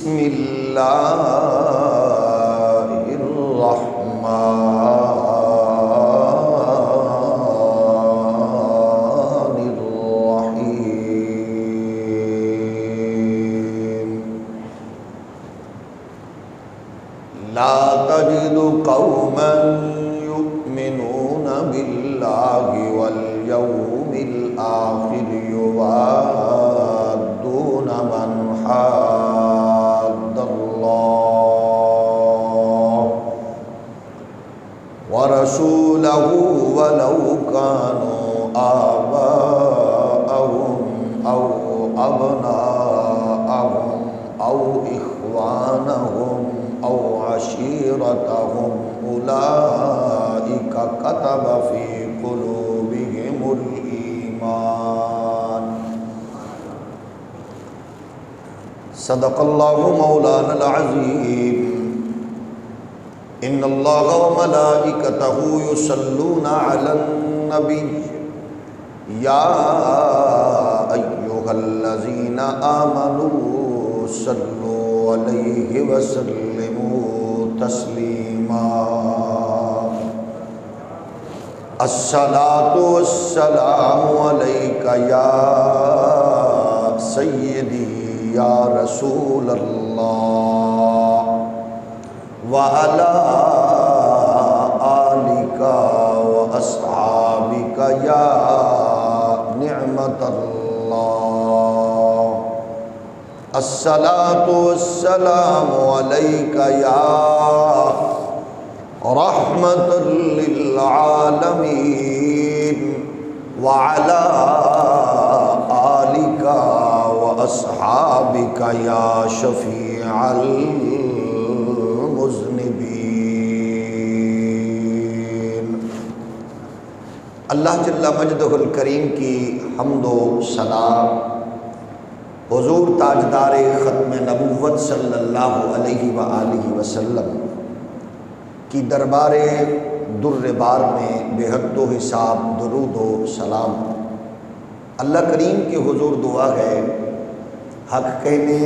بسم اللہ الرحمن الرحیم لا تجد قوما يؤمنون بالله واليوم الآخر يوادون من حاد الله ورسوله ولو كانوا آباءهم أو أبناءهم أو إخوانهم أو عشيرتهم أولئك كتب في قلوبهم الإيمان صدق الله مولانا العظيم إن الله وملائكته يصلون على النبي يا أيها الذين آمنوا صلوا عليه وسلموا تسليما الصلاة والسلام عليك يا سيدي یا رسول اللہ وعلى آلك وأصحابك یا نعمت اللہ الصلاة والسلام عليك یا رحمت للعالمین وعلى آلك وأصحابك یا شفیع المذنبین۔ اللہ جل مجدہ الکریم کی حمد و ثنا حضور تاجدار ختم نبوت صلی اللہ علیہ وآلہ وسلم کی دربار در بار میں بے حد و حساب درود و سلام اللہ کریم کے حضور دعا ہے حق کہنے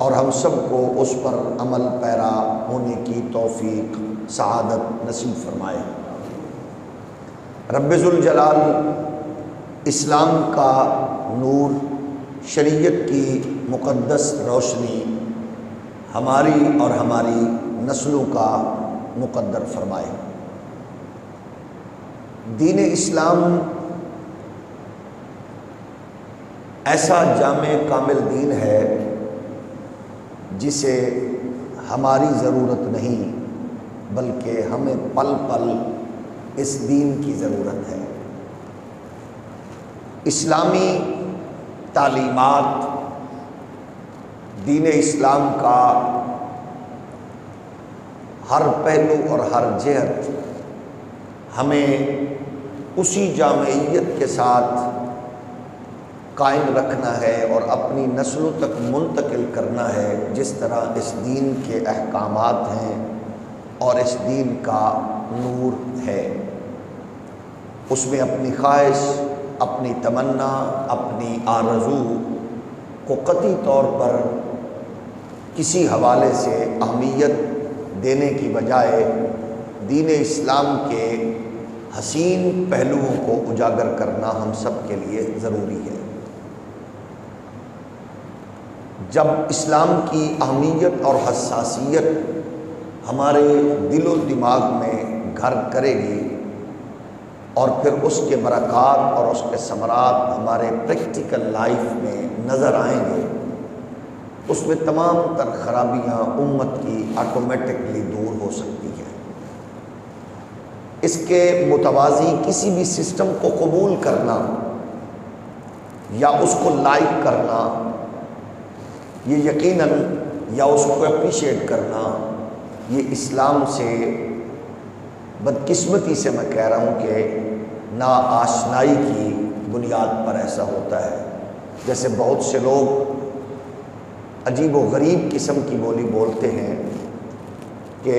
اور ہم سب کو اس پر عمل پیرا ہونے کی توفیق سعادت نصیب فرمائے۔ رب ذوالجلال اسلام کا نور، شریعت کی مقدس روشنی ہماری اور ہماری نسلوں کا مقدر فرمائے۔ دین اسلام ایسا جامع کامل دین ہے جسے ہماری ضرورت نہیں بلکہ ہمیں پل پل اس دین کی ضرورت ہے۔ اسلامی تعلیمات، دین اسلام کا ہر پہلو اور ہر جہت ہمیں اسی جامعیت کے ساتھ قائم رکھنا ہے اور اپنی نسلوں تک منتقل کرنا ہے جس طرح اس دین کے احکامات ہیں اور اس دین کا نور ہے۔ اس میں اپنی خواہش، اپنی تمنا، اپنی آرزو کو قطعی طور پر کسی حوالے سے اہمیت دینے کی بجائے دین اسلام کے حسین پہلوؤں کو اجاگر کرنا ہم سب کے لیے ضروری ہے۔ جب اسلام کی اہمیت اور حساسیت ہمارے دل و دماغ میں گھر کرے گی اور پھر اس کے برکات اور اس کے ثمرات ہمارے پریکٹیکل لائف میں نظر آئیں گے، اس میں تمام تر خرابیاں امت کی آٹومیٹکلی دور ہو سکتی ہیں۔ اس کے متوازی کسی بھی سسٹم کو قبول کرنا یا اس کو لائک کرنا، یہ یقیناً، یا اس کو اپریشیٹ کرنا، یہ اسلام سے بدقسمتی سے میں کہہ رہا ہوں کہ ناآشنائی کی بنیاد پر ایسا ہوتا ہے۔ جیسے بہت سے لوگ عجیب و غریب قسم کی بولی بولتے ہیں کہ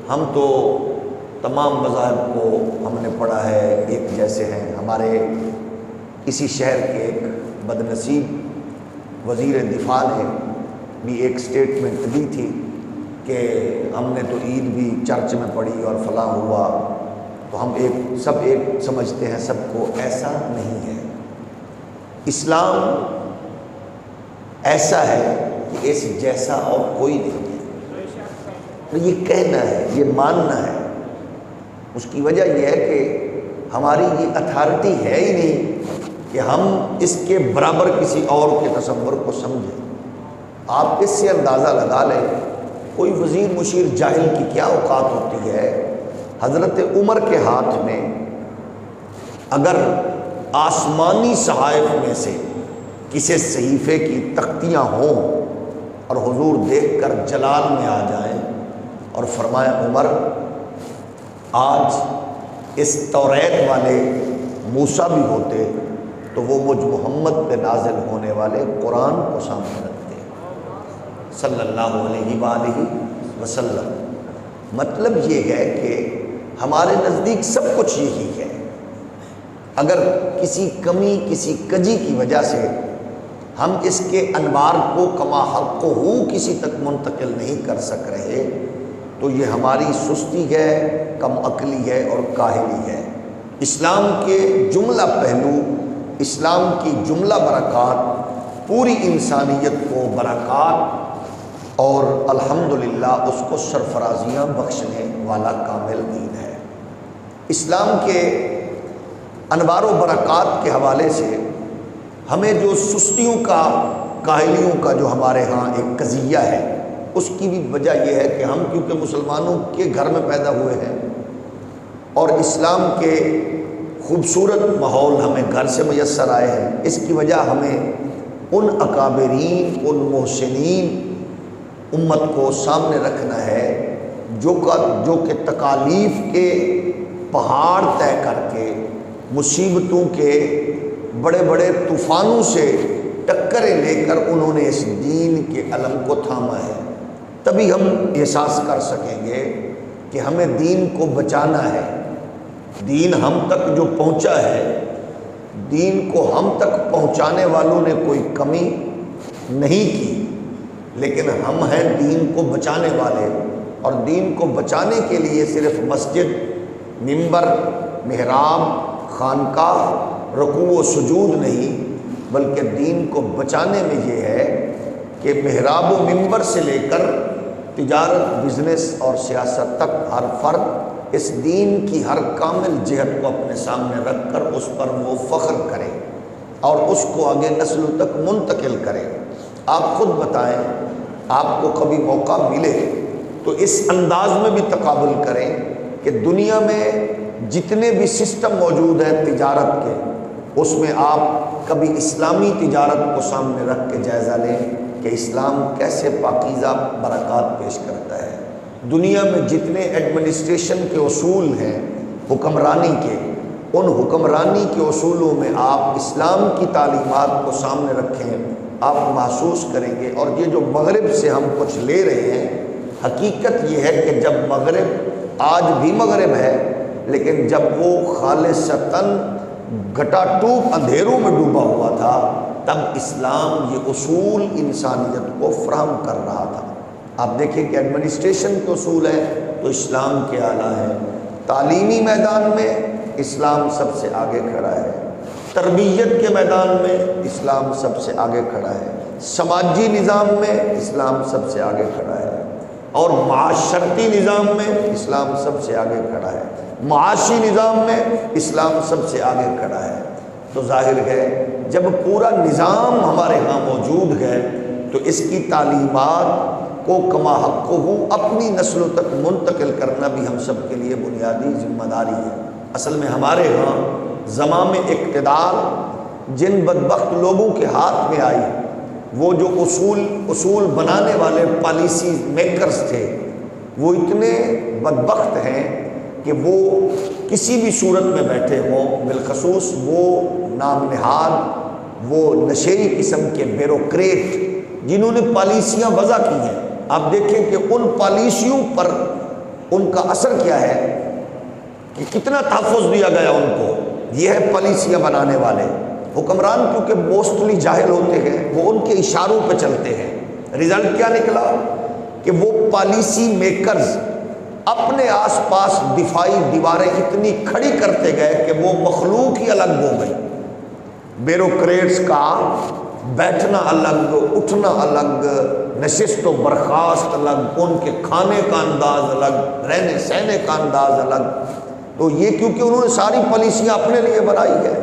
ہم تو تمام مذاہب کو ہم نے پڑھا ہے، ایک جیسے ہیں۔ ہمارے اسی شہر کے ایک بدنصیب وزیر دفاع نے بھی ایک سٹیٹمنٹ دی تھی کہ ہم نے تو عید بھی چرچ میں پڑھی اور فلاں ہوا، تو ہم سب ایک سمجھتے ہیں، سب کو ایسا نہیں ہے۔ اسلام ایسا ہے کہ اس جیسا اور کوئی نہیں ہے۔ یہ کہنا ہے، یہ ماننا ہے۔ اس کی وجہ یہ ہے کہ ہماری یہ اتھارٹی ہے ہی نہیں کہ ہم اس کے برابر کسی اور کے تصور کو سمجھیں۔ آپ اس سے اندازہ لگا لیں، کوئی وزیر مشیر جاہل کی کیا اوقات ہوتی ہے۔ حضرت عمر کے ہاتھ میں اگر آسمانی صحائف میں سے کسی صحیفے کی تختیاں ہوں اور حضور دیکھ کر جلال میں آ جائیں اور فرمائے عمر آج اس توریت والے موسیٰ بھی ہوتے تو وہ مجھ محمد پہ نازل ہونے والے قرآن کو سامنے رکھتے صلی اللہ علیہ وآلہ وسلم۔ مطلب یہ ہے کہ ہمارے نزدیک سب کچھ یہی ہے۔ اگر کسی کمی، کسی کجی کی وجہ سے ہم اس کے انوار کو کما حق ہو کسی تک منتقل نہیں کر سک رہے تو یہ ہماری سستی ہے، کم عقلی ہے اور کاہلی ہے۔ اسلام کے جملہ پہلو، اسلام کی جملہ برکات پوری انسانیت کو برکات اور الحمدللہ اس کو سرفرازیاں بخشنے والا کامل دین ہے۔ اسلام کے انوار و برکات کے حوالے سے ہمیں جو سستیوں کا، کاہلیوں کا جو ہمارے ہاں ایک قضیہ ہے، اس کی بھی وجہ یہ ہے کہ ہم کیونکہ مسلمانوں کے گھر میں پیدا ہوئے ہیں اور اسلام کے خوبصورت ماحول ہمیں گھر سے میسر آئے ہیں، اس کی وجہ ہمیں ان اکابرین، ان محسنین امت کو سامنے رکھنا ہے جو کہ تکالیف کے پہاڑ طے کر کے، مصیبتوں کے بڑے بڑے طوفانوں سے ٹکریں لے کر انہوں نے اس دین کے علم کو تھاما ہے۔ تبھی ہم احساس کر سکیں گے کہ ہمیں دین کو بچانا ہے۔ دین ہم تک جو پہنچا ہے، دین کو ہم تک پہنچانے والوں نے کوئی کمی نہیں کی، لیکن ہم ہیں دین کو بچانے والے، اور دین کو بچانے کے لیے صرف مسجد، منبر، محراب، خانقاہ، رکوع و سجود نہیں، بلکہ دین کو بچانے میں یہ ہے کہ محراب و منبر سے لے کر تجارت، بزنس اور سیاست تک ہر فرد اس دین کی ہر کامل جہت کو اپنے سامنے رکھ کر اس پر وہ فخر کرے اور اس کو آگے نسلوں تک منتقل کرے۔ آپ خود بتائیں، آپ کو کبھی موقع ملے تو اس انداز میں بھی تقابل کریں کہ دنیا میں جتنے بھی سسٹم موجود ہیں تجارت کے، اس میں آپ کبھی اسلامی تجارت کو سامنے رکھ کے جائزہ لیں کہ اسلام کیسے پاکیزہ برکات پیش کرتا ہے۔ دنیا میں جتنے ایڈمنسٹریشن کے اصول ہیں حکمرانی کے، ان حکمرانی کے اصولوں میں آپ اسلام کی تعلیمات کو سامنے رکھیں، آپ محسوس کریں گے۔ اور یہ جو مغرب سے ہم کچھ لے رہے ہیں، حقیقت یہ ہے کہ جب مغرب آج بھی مغرب ہے، لیکن جب وہ خالصتاً گھٹا ٹوپ اندھیروں میں ڈوبا ہوا تھا، تب اسلام یہ اصول انسانیت کو فراہم کر رہا تھا۔ آپ دیکھیں کہ ایڈمنسٹریشن کے اصول ہیں تو اسلام کے اعلیٰ ہیں، تعلیمی میدان میں اسلام سب سے آگے کھڑا ہے، تربیت کے میدان میں اسلام سب سے آگے کھڑا ہے، سماجی نظام میں اسلام سب سے آگے کھڑا ہے، اور معاشرتی نظام میں اسلام سب سے آگے کھڑا ہے، معاشی نظام میں اسلام سب سے آگے کھڑا ہے۔ تو ظاہر ہے جب پورا نظام ہمارے ہاں موجود ہے تو اس کی تعلیمات کو کما حق ہو اپنی نسلوں تک منتقل کرنا بھی ہم سب کے لیے بنیادی ذمہ داری ہے۔ اصل میں ہمارے ہاں زمام اقتدار جن بدبخت لوگوں کے ہاتھ میں آئی، وہ جو اصول بنانے والے پالیسی میکرز تھے، وہ اتنے بدبخت ہیں کہ وہ کسی بھی صورت میں بیٹھے ہوں، بالخصوص وہ نام نہاد، وہ نشئی قسم کے بیوروکریٹ جنہوں نے پالیسیاں وضع کی ہیں، آپ دیکھیں کہ ان پالیسیوں پر ان کا اثر کیا ہے کہ کتنا تحفظ دیا گیا ان کو۔ یہ ہے پالیسیاں بنانے والے حکمران، کیونکہ موسٹلی جاہل ہوتے ہیں، وہ ان کے اشاروں پہ چلتے ہیں، رزلٹ کیا نکلا کہ وہ پالیسی میکرز اپنے آس پاس دفاعی دیواریں اتنی کھڑی کرتے گئے کہ وہ مخلوق ہی الگ ہو گئی. بیوروکریٹس کا بیٹھنا الگ، اٹھنا الگ، نشست و برخاست الگ، ان کے کھانے کا انداز الگ، رہنے سہنے کا انداز الگ. تو یہ کیونکہ انہوں نے ساری پالیسیاں اپنے لیے بنائی ہے.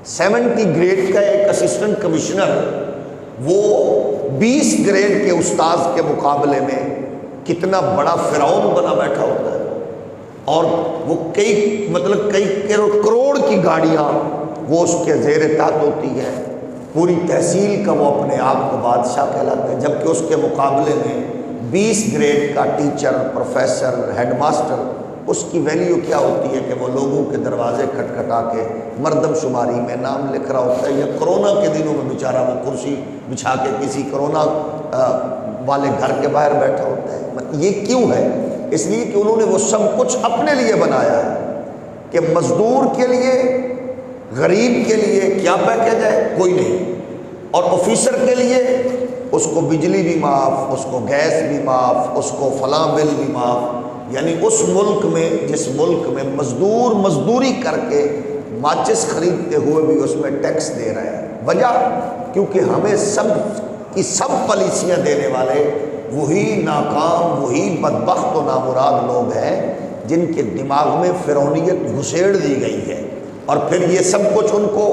70 گریڈ کا ایک اسسٹنٹ کمشنر وہ 20 گریڈ کے استاذ کے مقابلے میں کتنا بڑا فرعون بنا بیٹھا ہوتا ہے. اور وہ کئی کروڑ کی گاڑیاں وہ اس کے زیر تحت ہوتی ہے. پوری تحصیل کا وہ اپنے آپ کو بادشاہ کہلاتا ہے، جبکہ اس کے مقابلے میں 20 گریڈ کا ٹیچر، پروفیسر، ہیڈ ماسٹر، اس کی ویلیو کیا ہوتی ہے کہ وہ لوگوں کے دروازے کھٹکھٹا کے مردم شماری میں نام لکھ رہا ہوتا ہے. یا کرونا کے دنوں میں بیچارہ وہ کرسی بچھا کے کسی کرونا والے گھر کے باہر بیٹھا ہوتا ہے. یہ کیوں ہے؟ اس لیے کہ انہوں نے وہ سب کچھ اپنے لیے بنایا ہے کہ مزدور کے لیے، غریب کے لیے کیا پیکیج ہے؟ کوئی نہیں. اور آفیسر کے لیے اس کو بجلی بھی معاف، اس کو گیس بھی معاف، اس کو فلاں بل بھی معاف. یعنی اس ملک میں، جس ملک میں مزدور مزدوری کر کے ماچس خریدتے ہوئے بھی اس میں ٹیکس دے رہے ہیں. وجہ کیونکہ ہمیں سب کی سب پالیسیاں دینے والے وہی ناکام، وہی بدبخت و نامراد لوگ ہیں جن کے دماغ میں فرعونیت گھسیڑ دی گئی ہے. اور پھر یہ سب کچھ ان کو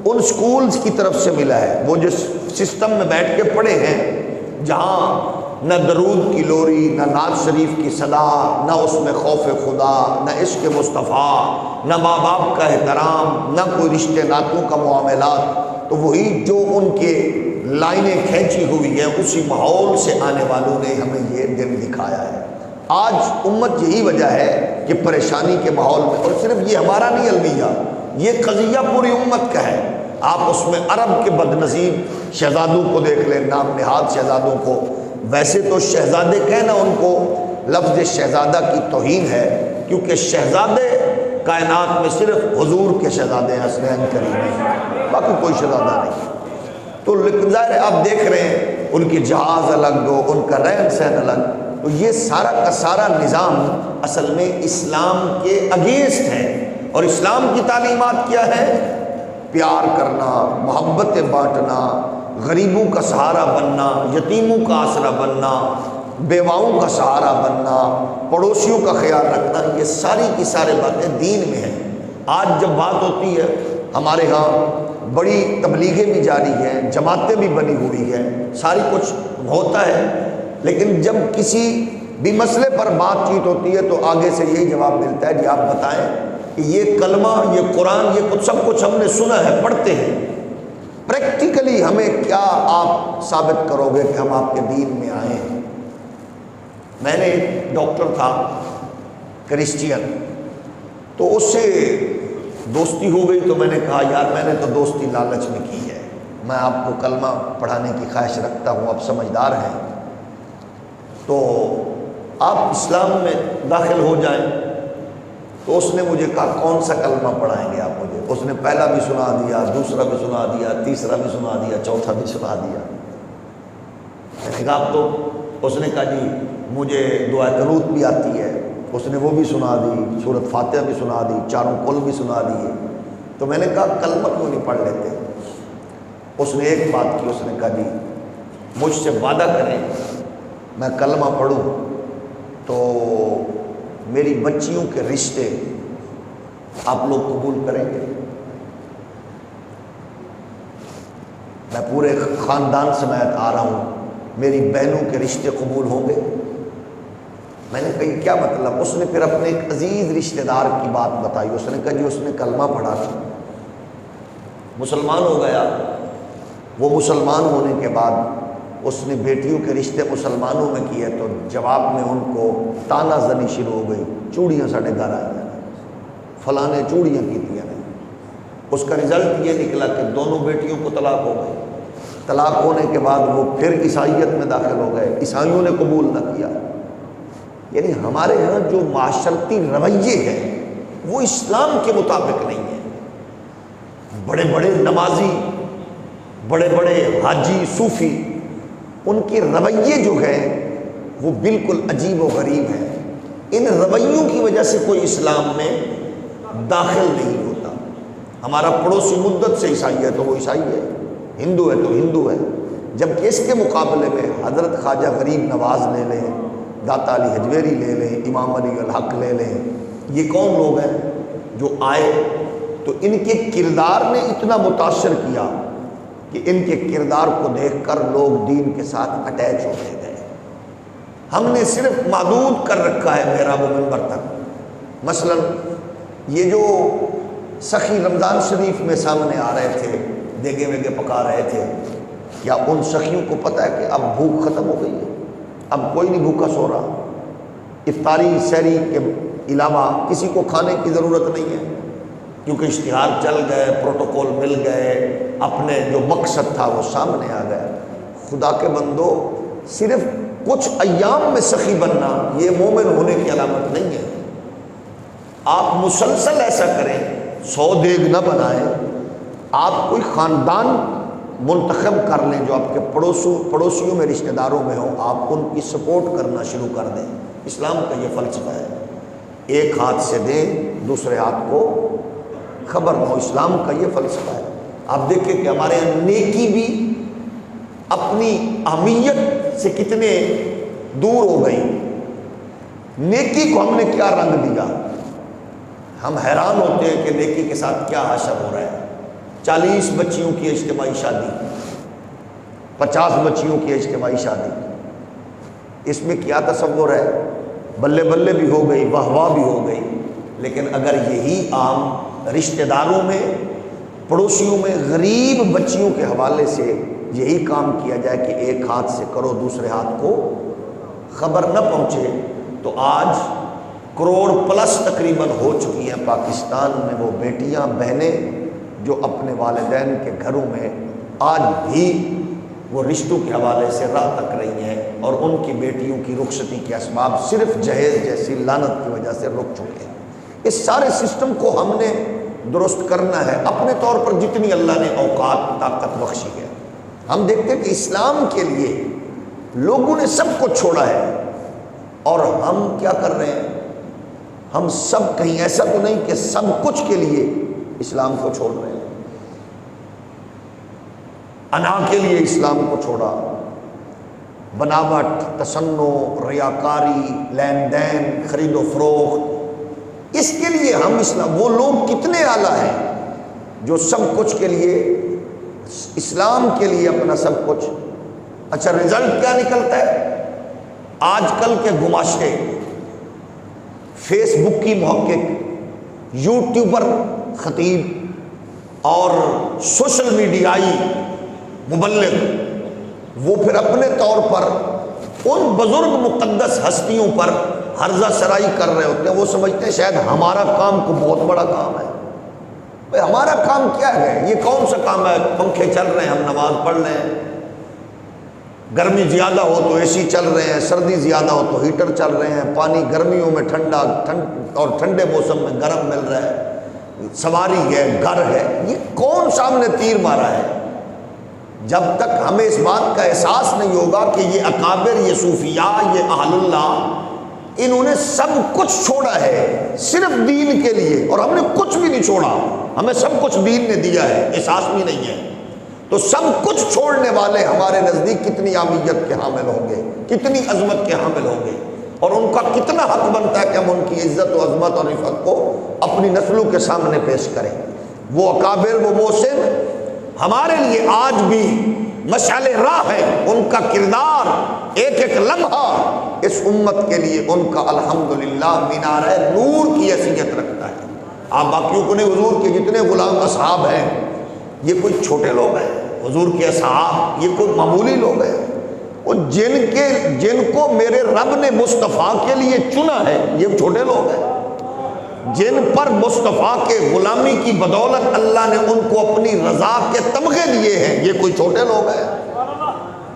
ان سکولز کی طرف سے ملا ہے. وہ جس سسٹم میں بیٹھ کے پڑھے ہیں جہاں نہ درود کی لوری، نہ نعت شریف کی صدا، نہ اس میں خوف خدا، نہ عشق مصطفیٰ، نہ ماں باپ کا احترام، نہ کوئی رشتے ناتوں کا معاملات. تو وہی جو ان کے لائنیں کھینچی ہوئی ہیں اسی ماحول سے آنے والوں نے ہمیں یہ دن دکھایا ہے. آج امت یہی وجہ ہے کہ پریشانی کے ماحول میں، اور صرف یہ ہمارا نہیں المیہ، یہ قضیہ پوری امت کا ہے. آپ اس میں عرب کے بد نصیب شہزادوں کو دیکھ لیں، نام نہاد شہزادوں کو. ویسے تو شہزادے کہنا ان کو لفظ شہزادہ کی توہین ہے، کیونکہ شہزادے کائنات میں صرف حضور کے شہزادے ہیں، حسنین کریم، باقی کوئی شہزادہ نہیں. تو لیکن ظاہر ہے آپ دیکھ رہے ہیں ان کے جہاز الگ ہو، ان کا رہن سہن الگ. تو یہ سارا کا سارا نظام اصل میں اسلام کے اگینسٹ ہے. اور اسلام کی تعلیمات کیا ہے؟ پیار کرنا، محبت بانٹنا، غریبوں کا سہارا بننا، یتیموں کا آسرا بننا، بیواؤں کا سہارا بننا، پڑوسیوں کا خیال رکھنا. یہ ساری کی ساری باتیں دین میں ہیں. آج جب بات ہوتی ہے ہمارے ہاں بڑی تبلیغیں بھی جاری ہیں، جماعتیں بھی بنی ہوئی ہیں، ساری کچھ ہوتا ہے، لیکن جب کسی بھی مسئلے پر بات چیت ہوتی ہے تو آگے سے یہی جواب ملتا ہے جی آپ بتائیں کہ یہ کلمہ، یہ قرآن، یہ کچھ سب کچھ ہم نے سنا ہے، پڑھتے ہیں، پریکٹیکلی ہمیں کیا آپ ثابت کرو گے کہ ہم آپ کے دین میں آئے ہیں؟ میں نے ایک ڈاکٹر تھا کرسچین، تو اس سے دوستی ہو گئی. تو میں نے کہا یار میں نے تو دوستی لالچ میں کی ہے، میں آپ کو کلمہ پڑھانے کی خواہش رکھتا ہوں، آپ سمجھدار ہیں تو آپ اسلام میں داخل ہو جائیں. تو اس نے مجھے کہا کون سا کلمہ پڑھائیں گے آپ مجھے؟ اس نے پہلا بھی سنا دیا، دوسرا بھی سنا دیا، تیسرا بھی سنا دیا، چوتھا بھی سنا دیا. میں نے کہا آپ تو، اس نے کہا جی مجھے دعا قنوت بھی آتی ہے. اس نے وہ بھی سنا دی، سورۃ فاتحہ بھی سنا دی، چاروں کل بھی سنا دیے. تو میں نے کہا کلمہ کیوں نہیں پڑھ لیتے؟ اس نے ایک بات کی، اس نے کہا جی مجھ سے وعدہ کریں میں کلمہ پڑھوں تو میری بچیوں کے رشتے آپ لوگ قبول کریں گے؟ میں پورے خاندان سمیت آ رہا ہوں، میری بہنوں کے رشتے قبول ہوں گے؟ میں نے کہا کیا مطلب؟ اس نے پھر اپنے ایک عزیز رشتہ دار کی بات بتائی. اس نے کہا جی اس نے کلمہ پڑھا تھا، مسلمان ہو گیا. وہ مسلمان ہونے کے بعد اس نے بیٹیوں کے رشتے مسلمانوں میں کیے تو جواب میں ان کو تانا زنی شروع ہو گئی، چوڑیاں ساڑھے گھر آئی ہیں، فلاں نے چوڑیاں کی تھی. اس کا رزلٹ یہ نکلا کہ دونوں بیٹیوں کو طلاق ہو گئی. طلاق ہونے کے بعد وہ پھر عیسائیت میں داخل ہو گئے، عیسائیوں نے قبول نہ کیا. یعنی ہمارے ہاں جو معاشرتی رویے ہیں وہ اسلام کے مطابق نہیں ہیں. بڑے بڑے نمازی بڑے بڑے حاجی صوفی، ان کے رویے جو ہیں وہ بالکل عجیب و غریب ہیں۔ ان رویوں کی وجہ سے کوئی اسلام میں داخل نہیں ہوتا۔ ہمارا پڑوسی مدت سے عیسائی ہے تو وہ عیسائی ہے، ہندو ہے تو ہندو ہے، جبکہ اس کے مقابلے میں حضرت خواجہ غریب نواز لے لیں، داتا علی حجویری لے لیں، امام علی الحق لے لیں، یہ کون لوگ ہیں جو آئے تو ان کے کردار نے اتنا متاثر کیا کہ ان کے کردار کو دیکھ کر لوگ دین کے ساتھ اٹیچ ہوتے گئے۔ ہم نے صرف محدود کر رکھا ہے محراب و منبر تک۔ مثلا یہ جو سخی رمضان شریف میں سامنے آ رہے تھے، دیگے ویگے پکا رہے تھے، کیا ان سخیوں کو پتہ ہے کہ اب بھوک ختم ہو گئی ہے، اب کوئی نہیں بھوکا سو رہا، افطاری سحری کے علاوہ کسی کو کھانے کی ضرورت نہیں ہے، کیونکہ اشتہار چل گئے، پروٹوکول مل گئے، اپنے جو مقصد تھا وہ سامنے آ گئے۔ خدا کے بندو، صرف کچھ ایام میں سخی بننا یہ مومن ہونے کی علامت نہیں ہے۔ آپ مسلسل ایسا کریں، 100 دیگ نہ بنائیں، آپ کوئی خاندان منتخب کر لیں جو آپ کے پڑوسیوں میں رشتہ داروں میں ہوں، آپ ان کی سپورٹ کرنا شروع کر دیں۔ اسلام کا یہ فلسفہ ہے، ایک ہاتھ سے دیں دوسرے ہاتھ کو خبر ہو، اسلام کا یہ فلسفہ ہے۔ آپ دیکھیں کہ ہمارے یہاں نیکی بھی اپنی اہمیت سے کتنے دور ہو گئی۔ نیکی کو ہم نے کیا رنگ دیا، ہم حیران ہوتے ہیں کہ نیکی کے ساتھ کیا حشر ہو رہا ہے۔ 40 بچیوں کی اجتماعی شادی، 50 بچیوں کی اجتماعی شادی، اس میں کیا تصور ہے؟ بلے بلے بھی ہو گئی، واہ واہ بھی ہو گئی، لیکن اگر یہی عام رشتہ داروں میں، پڑوسیوں میں غریب بچیوں کے حوالے سے یہی کام کیا جائے کہ ایک ہاتھ سے کرو دوسرے ہاتھ کو خبر نہ پہنچے، تو آج کروڑ پلس تقریباً ہو چکی ہیں پاکستان میں وہ بیٹیاں بہنیں جو اپنے والدین کے گھروں میں آج بھی وہ رشتوں کے حوالے سے راہ تک رہی ہیں، اور ان کی بیٹیوں کی رخصتی کے اسباب صرف جہیز جیسی لعنت کی وجہ سے رک چکے ہیں۔ اس سارے سسٹم کو ہم نے درست کرنا ہے اپنے طور پر جتنی اللہ نے اوقات طاقت بخشی ہے۔ ہم دیکھتے ہیں کہ اسلام کے لیے لوگوں نے سب کچھ چھوڑا ہے، اور ہم کیا کر رہے ہیں؟ ہم سب کہیں ایسا تو نہیں کہ سب کچھ کے لیے اسلام کو چھوڑ رہے ہیں۔ انا کے لیے اسلام کو چھوڑا، بناوٹ، تصنع، ریاکاری، لین دین، خرید و فروخت، اس کے لیے ہم اسلام، وہ لوگ کتنے اعلیٰ ہیں جو سب کچھ کے لیے، اسلام کے لیے اپنا سب کچھ۔ اچھا رزلٹ کیا نکلتا ہے؟ آج کل کے گماشتے، فیس بک کی محقق، یوٹیوبر خطیب اور سوشل میڈیائی مبلغ، وہ پھر اپنے طور پر ان بزرگ مقدس ہستیوں پر ہرزہ سرائی کر رہے ہوتے ہیں۔ وہ سمجھتے ہیں شاید ہمارا کام کو بہت بڑا کام ہے۔ بھئی ہمارا کام کیا ہے؟ یہ کون سا کام ہے؟ پنکھے چل رہے ہیں، ہم نماز پڑھ رہے ہیں، گرمی زیادہ ہو تو اے سی چل رہے ہیں، سردی زیادہ ہو تو ہیٹر چل رہے ہیں، پانی گرمیوں میں ٹھنڈا اور ٹھنڈے موسم میں گرم مل رہا ہے، سواری ہے، گھر ہے۔ یہ کون سامنے تیر مارا ہے؟ جب تک ہمیں اس بات کا احساس نہیں ہوگا کہ یہ اکابر، یہ صوفیاء، یہ اہل اللہ، انہوں نے سب کچھ چھوڑا ہے صرف دین کے لیے، اور ہم نے کچھ بھی نہیں چھوڑا، ہمیں سب کچھ دین نے دیا ہے، احساس بھی نہیں ہے، تو سب کچھ چھوڑنے والے ہمارے نزدیک کتنی اہمیت کے حامل ہوں گے، کتنی عظمت کے حامل ہوں گے، اور ان کا کتنا حق بنتا ہے کہ ہم ان کی عزت و عظمت اور رفعت کو اپنی نسلوں کے سامنے پیش کریں۔ وہ اکابر، وہ محسن ہمارے لیے آج بھی مشعل راہ ہے، ان کا کردار ایک ایک لمحہ اس امت کے لیے ان کا الحمدللہ مینار نور کی حیثیت رکھتا ہے۔ آپ باقیوں کو نہیں، حضور کے جتنے غلام اصحاب ہیں یہ کوئی چھوٹے لوگ ہیں، حضور کے اصحاب یہ کوئی معمولی لوگ ہیں، وہ جن کو میرے رب نے مصطفیٰ کے لیے چنا ہے یہ چھوٹے لوگ ہیں، جن پر مصطفیٰ کے غلامی کی بدولت اللہ نے ان کو اپنی رضا کے تمغے دیے ہیں یہ کوئی چھوٹے لوگ ہیں،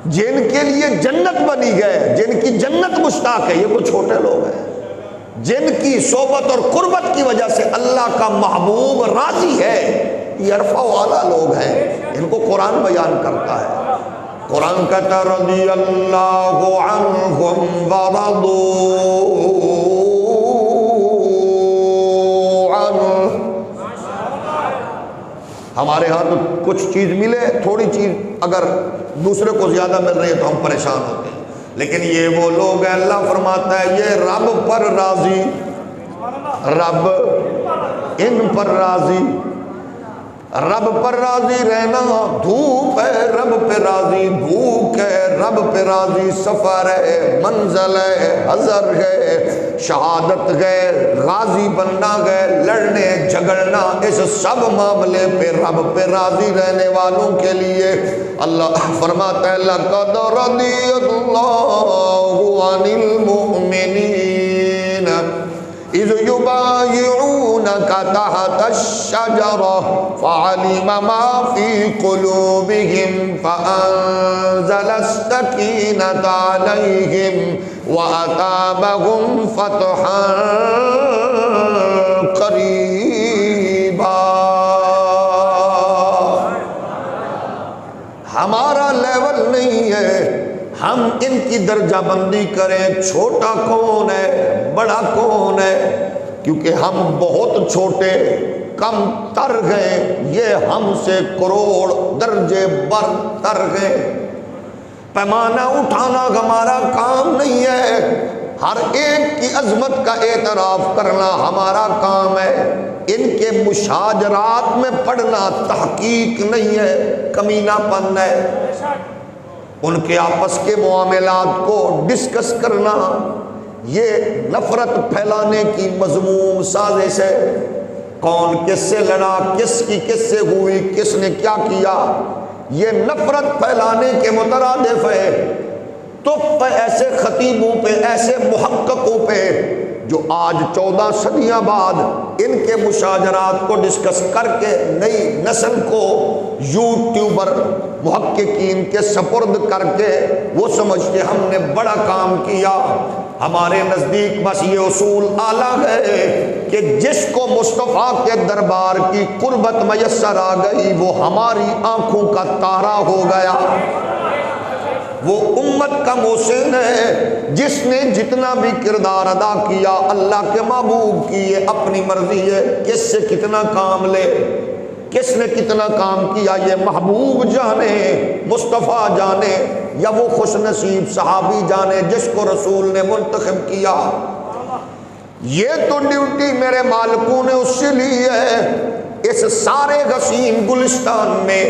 جن کے لیے جنت بنی گئے، جن کی جنت مشتاق ہے یہ کوئی چھوٹے لوگ ہیں، جن کی صحبت اور قربت کی وجہ سے اللہ کا محبوب راضی ہے یہ عرفہ والا لوگ ہیں، ان کو قرآن بیان کرتا ہے۔ قرآن کہتا ہے رضی اللہ عنہم ورضوا عنہ۔ ہمارے ہاں تو کچھ چیز ملے، تھوڑی چیز اگر دوسرے کو زیادہ مل رہی ہے تو ہم پریشان ہوتے ہیں، لیکن یہ وہ لوگ ہیں، اللہ فرماتا ہے یہ رب پر راضی، رب ان پر راضی۔ رب پر راضی رہنا، دھوپ ہے رب پہ راضی، بھوک ہے رب پہ راضی، سفر ہے، منزل ہے، حضر ہے، شہادت ہے، غازی بننا ہے، لڑنے جھگڑنا، اس سب معاملے پہ رب پہ راضی رہنے والوں کے لیے اللہ فرماتا ہے لَقَدْ رَضِيَ اللَّهُ عَنِ الْمُؤْمِنِينَ اِذْ يُبَايِعُونَكَ تَحْتَ الشَّجَرَةِ فَعَلِمَ مَا فِي قُلُوبِهِمْ فَأَنزَلَ السَّكِينَةَ عَلَيْهِمْ وَأَثَابَهُمْ فَتْحًا قَرِيبًا۔ ہمارا لیول نہیں ہے ہم ان کی درجہ بندی کریں، چھوٹا کون ہے بڑا کون ہے، کیونکہ ہم بہت چھوٹے کم تر گئے، یہ ہم سے کروڑ درجے برتر گئے۔ پیمانہ اٹھانا ہمارا کام نہیں ہے، ہر ایک کی عظمت کا اعتراف کرنا ہمارا کام ہے، ان کے مشاجرات میں پڑھنا تحقیق نہیں ہے، کمینہ پن ہے۔ ان کے آپس کے معاملات کو ڈسکس کرنا یہ نفرت پھیلانے کی مذموم سازش ہے۔ کون کس سے لڑا، کس کی کس سے ہوئی، کس نے کیا کیا، یہ نفرت پھیلانے کے مترادف ہے۔ تو ایسے خطیبوں پہ، ایسے محققوں پہ جو آج 14 صدیاں بعد ان کے مشاجرات کو ڈسکس کر کے نئی نسل کو یوٹیوبر محققین کے سپرد کر کے وہ سمجھتے ہم نے بڑا کام کیا۔ ہمارے نزدیک بس یہ اصول اعلیٰ ہے کہ جس کو مصطفیٰ کے دربار کی قربت میسر آ گئی وہ ہماری آنکھوں کا تارا ہو گیا، وہ امت کا محسن ہے، جس نے جتنا بھی کردار ادا کیا اللہ کے محبوب کی یہ اپنی مرضی ہے، کس سے کتنا کام لے، کس نے کتنا کام کیا یہ محبوب جانے، مصطفیٰ جانے، یا وہ خوش نصیب صحابی جانے جس کو رسول نے منتخب کیا۔ یہ تو ڈیوٹی میرے مالکوں نے اس سے لی ہے۔ اس سارے حسین گلستان میں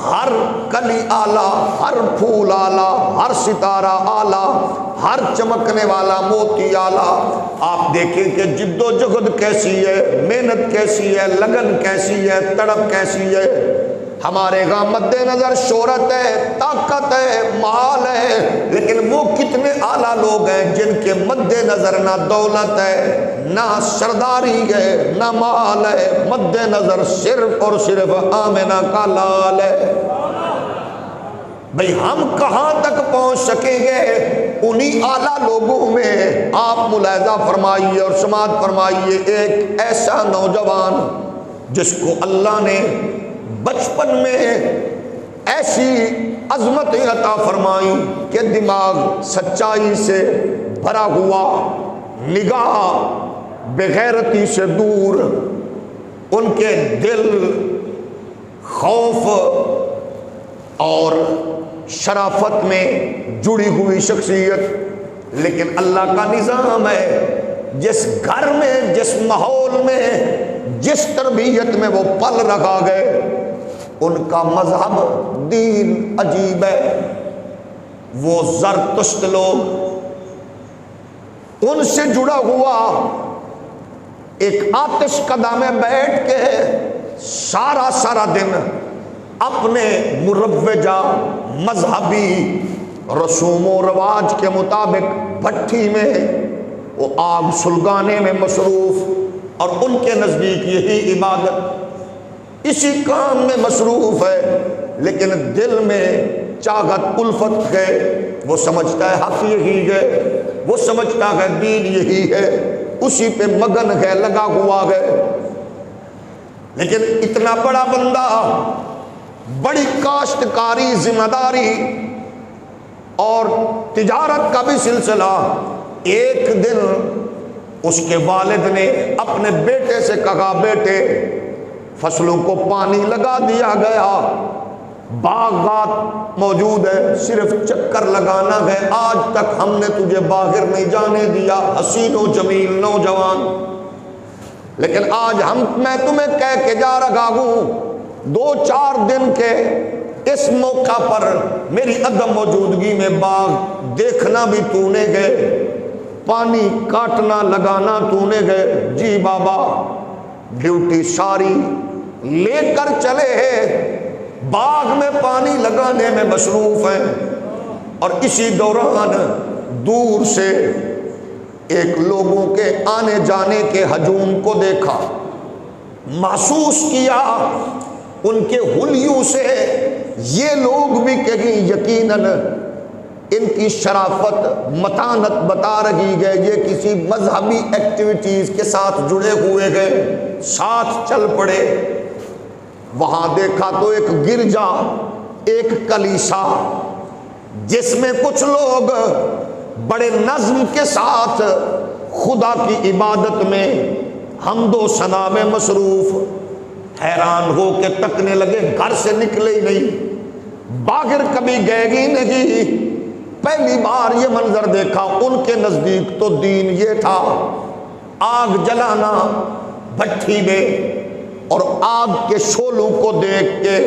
ہر کلی آلہ، ہر پھول آلہ، ہر ستارہ آلہ، ہر چمکنے والا موتی آلہ۔ آپ دیکھیں کہ جد و جہد کیسی ہے، محنت کیسی ہے، لگن کیسی ہے، تڑپ کیسی ہے۔ ہمارے ہاں مد نظر شہرت ہے، طاقت ہے، مال ہے، لیکن وہ کتنے اعلیٰ لوگ ہیں جن کے مد نظر نہ دولت ہے، نہ سرداری ہے، نہ مال ہے، مد نظر صرف اور صرف آمنہ کا لال ہے۔ بھئی ہم کہاں تک پہنچ سکیں گے انہی اعلیٰ لوگوں میں؟ آپ ملاحظہ فرمائیے اور سماعت فرمائیے، ایک ایسا نوجوان جس کو اللہ نے بچپن میں ایسی عظمت عطا فرمائی کہ دماغ سچائی سے بھرا ہوا، نگاہ بغیرتی سے دور، ان کے دل خوف اور شرافت میں جڑی ہوئی شخصیت۔ لیکن اللہ کا نظام ہے، جس گھر میں، جس ماحول میں، جس تربیت میں وہ پل رکھا گئے، ان کا مذہب دین عجیب ہے۔ وہ زرتشت لوگ، ان سے جڑا ہوا ایک آتش کدہ میں بیٹھ کے سارا دن اپنے مروجہ مذہبی رسوم و رواج کے مطابق بھٹی میں وہ آگ سلگانے میں مصروف، اور ان کے نزدیک یہی عبادت، اسی کام میں مصروف ہے، لیکن دل میں چاہت الفت ہے، وہ سمجھتا ہے حق یہی ہے، وہ سمجھتا ہے دین یہی ہے، اسی پہ مگن ہے، لگا ہوا ہے۔ لیکن اتنا بڑا بندہ، بڑی کاشتکاری ذمہ داری اور تجارت کا بھی سلسلہ، ایک دن اس کے والد نے اپنے بیٹے سے کہا بیٹے فصلوں کو پانی لگا دیا گیا، باغات موجود ہے، صرف چکر لگانا ہے، آج تک ہم نے تجھے باہر نہیں جانے دیا، حسین و جمیل نوجوان، لیکن آج میں تمہیں کہہ کے جا رہا ہوں 2-4 دن کے اس موقع پر میری عدم موجودگی میں باغ دیکھنا بھی تو نے گئے، پانی کاٹنا لگانا تو نے گئے۔ جی بابا، ڈیوٹی ساری لے کر چلے ہیں، باغ میں پانی لگانے میں مصروف ہیں، اور اسی دوران دور سے ایک لوگوں کے آنے جانے کے ہجوم کو دیکھا، محسوس کیا ان کے حلیوں سے یہ لوگ بھی کہیں یقیناً ان کی شرافت متانت بتا رہی ہے، یہ کسی مذہبی ایکٹیویٹیز کے ساتھ جڑے ہوئے گئے، ساتھ چل پڑے۔ وہاں دیکھا تو ایک گرجا، ایک کلیسا، جس میں کچھ لوگ بڑے نظم کے ساتھ خدا کی عبادت میں حمد و ثنا میں مصروف، حیران ہو کے تکنے لگے، گھر سے نکلے ہی نہیں، باہر کبھی گئے ہی نہیں، پہلی بار یہ منظر دیکھا۔ ان کے نزدیک تو دین یہ تھا آگ جلانا بھٹی میں، اور آگ کے شعلوں کو دیکھ کے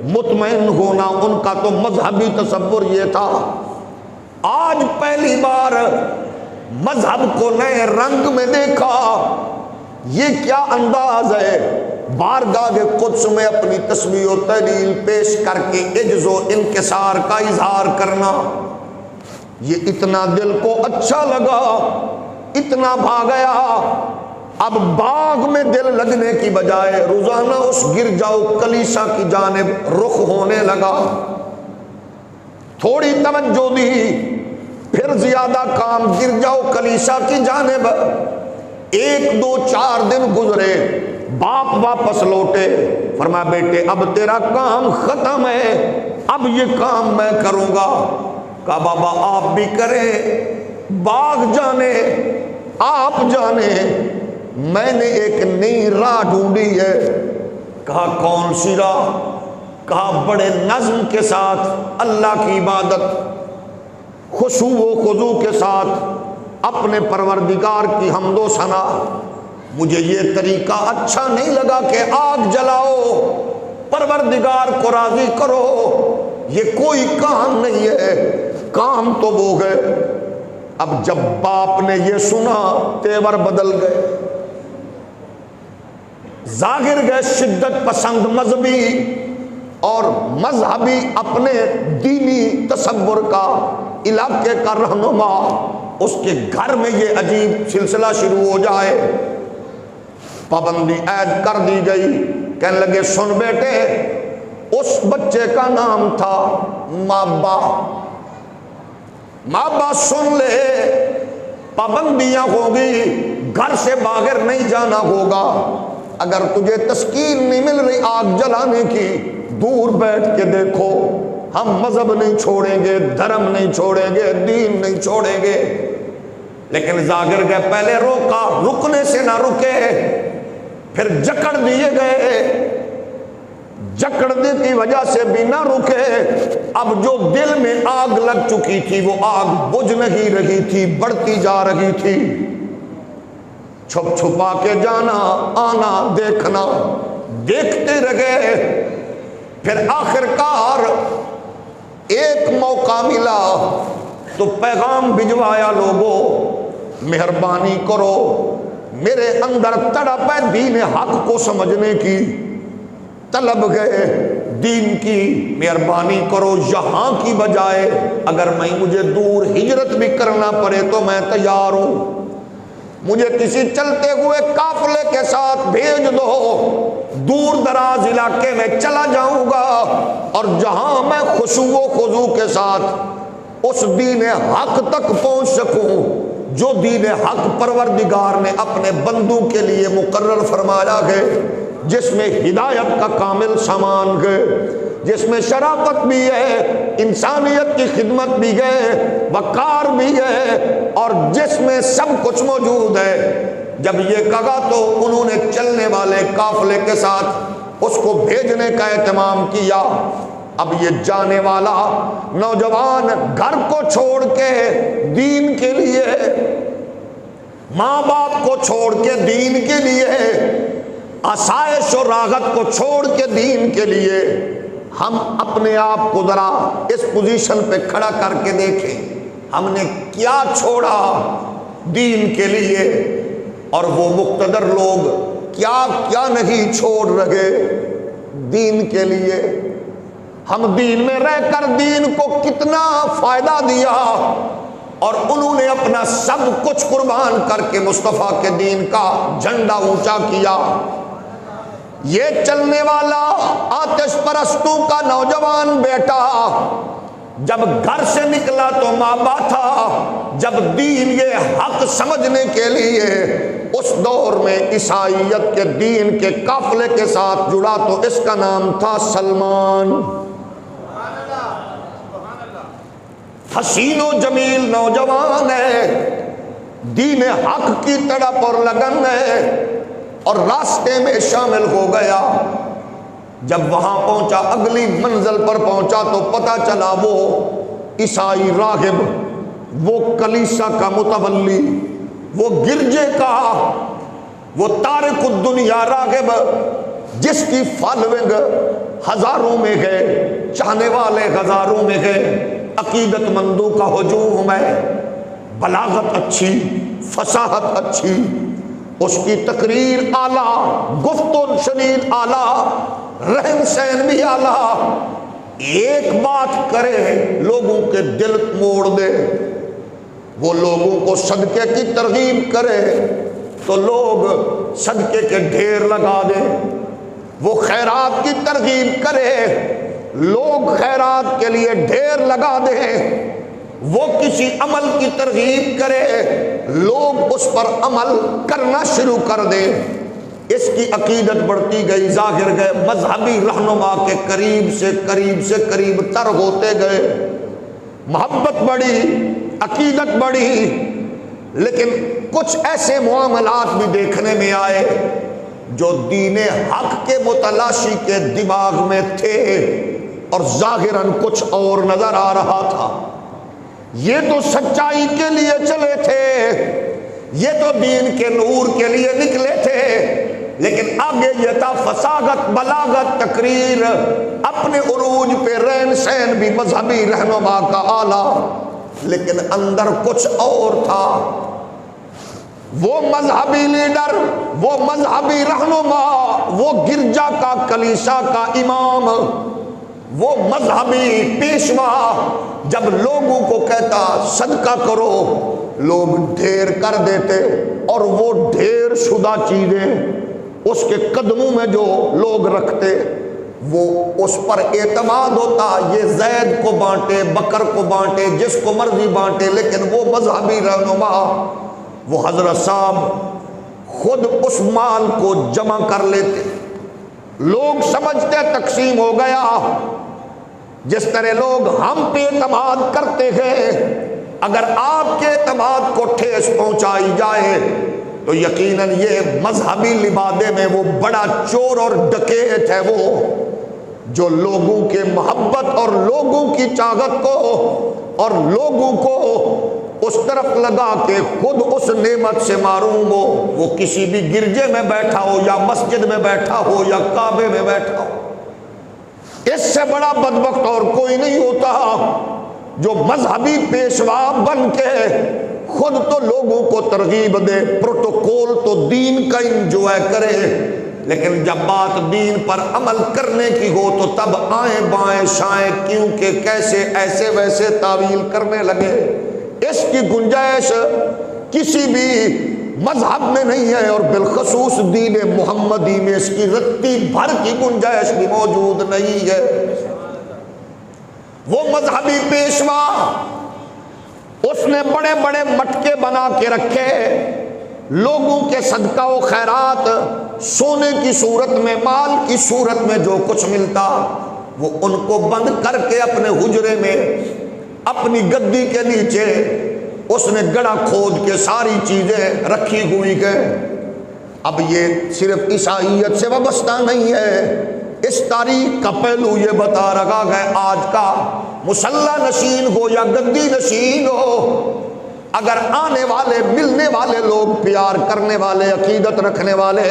مطمئن ہونا، ان کا تو مذہبی تصور یہ تھا۔ آج پہلی بار مذہب کو نئے رنگ میں دیکھا، یہ کیا انداز ہے، بارگاہ قدس میں اپنی تسبیح و تحلیل پیش کر کے عجز و انکسار کا اظہار کرنا، یہ اتنا دل کو اچھا لگا، اتنا بھا گیا۔ اب باغ میں دل لگنے کی بجائے روزانہ اس گرجا و کلیسا کی جانب رخ ہونے لگا۔ تھوڑی توجہ دی، پھر زیادہ کام گرجا و کلیسا کی جانب۔ 1-2-4 دن گزرے، باپ واپس لوٹے، فرمایا بیٹے اب تیرا کام ختم ہے، اب یہ کام میں کروں گا۔ کہا بابا آپ بھی کریں، باغ جانے آپ جانے، میں نے ایک نئی راہ ڈھونڈی ہے۔ کہا کون سی راہ؟ کہا بڑے نظم کے ساتھ اللہ کی عبادت، خشوع و خضوع کے ساتھ اپنے پروردگار کی حمد و ثنا۔ مجھے یہ طریقہ اچھا نہیں لگا کہ آگ جلاؤ، پروردگار کو راضی کرو، یہ کوئی کام نہیں ہے، کام تو وہ ہے۔ اب جب باپ نے یہ سنا تیور بدل گئے، ظاہر گئے شدت پسند مذہبی اور مذہبی اپنے دینی تصور کا علاقے کا رہنما، اس کے گھر میں یہ عجیب سلسلہ شروع ہو جائے، پابندی عائد کر دی گئی۔ کہنے لگے سن بیٹے، اس بچے کا نام تھا مابا، مابا سن لے، پابندیاں ہوگی، گھر سے باہر نہیں جانا ہوگا، اگر تجھے تسکین نہیں مل رہی آگ جلانے کی، دور بیٹھ کے دیکھو، ہم مذہب نہیں چھوڑیں گے، دھرم نہیں چھوڑیں گے، دین نہیں چھوڑیں گے۔ لیکن ظاہر گئے، پہلے روکا، رکنے سے نہ رکے، پھر جکڑ دیے گئے، جکڑنے کی وجہ سے بھی نہ رکے۔ اب جو دل میں آگ لگ چکی تھی وہ آگ بجھ نہیں رہی تھی، بڑھتی جا رہی تھی۔ چھپ چھپا کے جانا آنا دیکھنا، دیکھتے رہے، پھر آخرکار ایک موقع ملا تو پیغام بھجوایا، لوگوں مہربانی کرو، میرے اندر تڑپ ہے دین حق کو سمجھنے کی، طلب گئے دین کی، مہربانی کرو، یہاں کی بجائے اگر مجھے دور ہجرت بھی کرنا پڑے تو میں تیار ہوں، مجھے کسی چلتے ہوئے قافلے کے ساتھ بھیج دو، دور دراز علاقے میں چلا جاؤں گا، اور جہاں میں خشوع و خضوع کے ساتھ اس دین حق تک پہنچ سکوں جو دین حق پروردگار نے اپنے بندوں کے لیے مقرر فرمایا ہے۔ جس میں ہدایت کا کامل سامان ہے، جس میں شرافت بھی ہے، انسانیت کی خدمت بھی ہے، وقار بھی ہے، اور جس میں سب کچھ موجود ہے۔ جب یہ کہا تو انہوں نے چلنے والے قافلے کے ساتھ اس کو بھیجنے کا اہتمام کیا۔ اب یہ جانے والا نوجوان گھر کو چھوڑ کے دین کے لیے، ماں باپ کو چھوڑ کے دین کے لیے، آسائش و راحت کو چھوڑ کے دین کے لیے، ہم اپنے آپ کو ذرا اس پوزیشن پہ کھڑا کر کے دیکھیں، ہم نے کیا چھوڑا دین کے لیے، اور وہ مقتدر لوگ کیا کیا نہیں چھوڑ رہے دین کے لیے۔ ہم دین میں رہ کر دین کو کتنا فائدہ دیا، اور انہوں نے اپنا سب کچھ قربان کر کے مصطفیٰ کے دین کا جھنڈا اونچا کیا۔ یہ چلنے والا آتش پرستوں کا نوجوان بیٹا جب گھر سے نکلا تو مابا تھا، جب دین یہ حق سمجھنے کے لیے اس دور میں عیسائیت کے دین کے قافلے کے ساتھ جڑا تو اس کا نام تھا سلمان۔ حسین و جمیل نوجوان ہے، دین حق کی تڑپ اور لگن ہے، اور راستے میں شامل ہو گیا۔ جب وہاں پہنچا، اگلی منزل پر پہنچا تو پتہ چلا وہ عیسائی راہب، وہ کلیسا کا متولی، وہ گرجے کا، وہ تارک الدنیا راغب، جس کی فالوئنگ ہزاروں میں ہے، چاہنے والے ہزاروں میں ہے، عقیدت مندوں کا ہجوم ہے، بلاغت اچھی، فصاحت اچھی، اس کی تقریر اعلیٰ، گفت و شنید اعلیٰ، رہن سہن بھی اعلیٰ، ایک بات کرے لوگوں کے دل موڑ دے، وہ لوگوں کو صدقے کی ترغیب کرے تو لوگ صدقے کے ڈھیر لگا دے، وہ خیرات کی ترغیب کرے لوگ خیرات کے لیے ڈھیر لگا دیں، وہ کسی عمل کی ترغیب کرے لوگ اس پر عمل کرنا شروع کر دیں۔ اس کی عقیدت بڑھتی گئی، ظاہر گئے، مذہبی رہنما کے قریب سے قریب تر ہوتے گئے، محبت بڑھی، عقیدت بڑھی، لیکن کچھ ایسے معاملات بھی دیکھنے میں آئے جو دین حق کے متلاشی کے دماغ میں تھے اور ظاہراً کچھ اور نظر آ رہا تھا۔ یہ تو سچائی کے لیے چلے تھے، یہ تو دین کے نور کے لیے نکلے تھے، لیکن آگے یہ تھا فصاحت، بلاغت، تقریر، اپنے عروج پہ رہن سہن بھی مذہبی رہنما کا اعلیٰ، لیکن اندر کچھ اور تھا۔ وہ مذہبی لیڈر، وہ مذہبی رہنما، وہ گرجا کا، کلیسا کا امام، وہ مذہبی پیشوا جب لوگوں کو کہتا صدقہ کرو، لوگ ڈھیر کر دیتے، اور وہ ڈھیر شدہ چیزیں اس کے قدموں میں جو لوگ رکھتے وہ اس پر اعتماد ہوتا، یہ زید کو بانٹے، بکر کو بانٹے، جس کو مرضی بانٹے، لیکن وہ مذہبی رہنما، وہ حضرت صاحب خود اس مال کو جمع کر لیتے، لوگ سمجھتے تقسیم ہو گیا۔ جس طرح لوگ ہم پہ اعتماد کرتے ہیں، اگر آپ کے اعتماد کو ٹھیس پہنچائی جائے تو یقیناً یہ مذہبی لبادے میں وہ بڑا چور اور ڈکیت ہے، وہ جو لوگوں کے محبت اور لوگوں کی چاہت کو اور لوگوں کو اس طرف لگا کے خود اس نعمت سے محروم ہو، وہ کسی بھی گرجے میں بیٹھا ہو یا مسجد میں بیٹھا ہو یا کعبے میں بیٹھا ہو۔ اس سے بڑا بدبخت اور کوئی نہیں ہوتا جو مذہبی پیشوا بن کے خود تو لوگوں کو ترغیب دے، پروٹوکول تو دین کا انجوائے کرے، لیکن جب بات دین پر عمل کرنے کی ہو تو تب آئیں بائیں شائیں کیونکہ کیسے ایسے ویسے تعویل کرنے لگے۔ اس کی گنجائش کسی بھی مذہب میں نہیں ہے، اور بالخصوص دین محمدی میں اس کی رتی بھر کی گنجائش بھی موجود نہیں ہے۔ وہ مذہبی پیشوا، اس نے بڑے بڑے مٹکے بنا کے رکھے، لوگوں کے صدقہ و خیرات، سونے کی صورت میں، مال کی صورت میں جو کچھ ملتا وہ ان کو بند کر کے اپنے حجرے میں اپنی گدی کے نیچے اس نے گڑھا کھود کے ساری چیزیں رکھی ہوئی گئے۔ اب یہ صرف عیسائیت سے وابستہ نہیں ہے، اس تاریخ کا پہلو یہ بتا رہا ہے، آج کا مصلی نشین ہو یا گدی نشین ہو، اگر آنے والے ملنے والے لوگ پیار کرنے والے، عقیدت رکھنے والے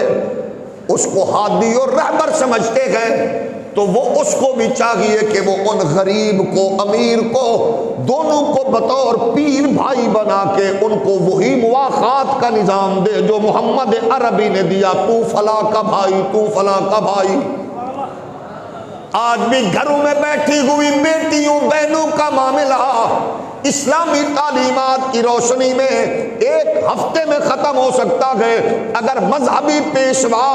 اس کو ہادی اور رہبر سمجھتے ہیں تو وہ اس کو بھی چاہیے کہ وہ ان غریب کو، امیر کو، دونوں کو بطور پیر بھائی بنا کے ان کو وہی مواخات کا نظام دے جو محمد عربی نے دیا، تو فلاں کا بھائی، تو فلاں کا بھائی۔ آج بھی گھروں میں بیٹھی ہوئی بیٹیوں بہنوں کا معاملہ اسلامی تعلیمات کی روشنی میں ایک ہفتے میں ختم ہو سکتا ہے اگر مذہبی پیشوا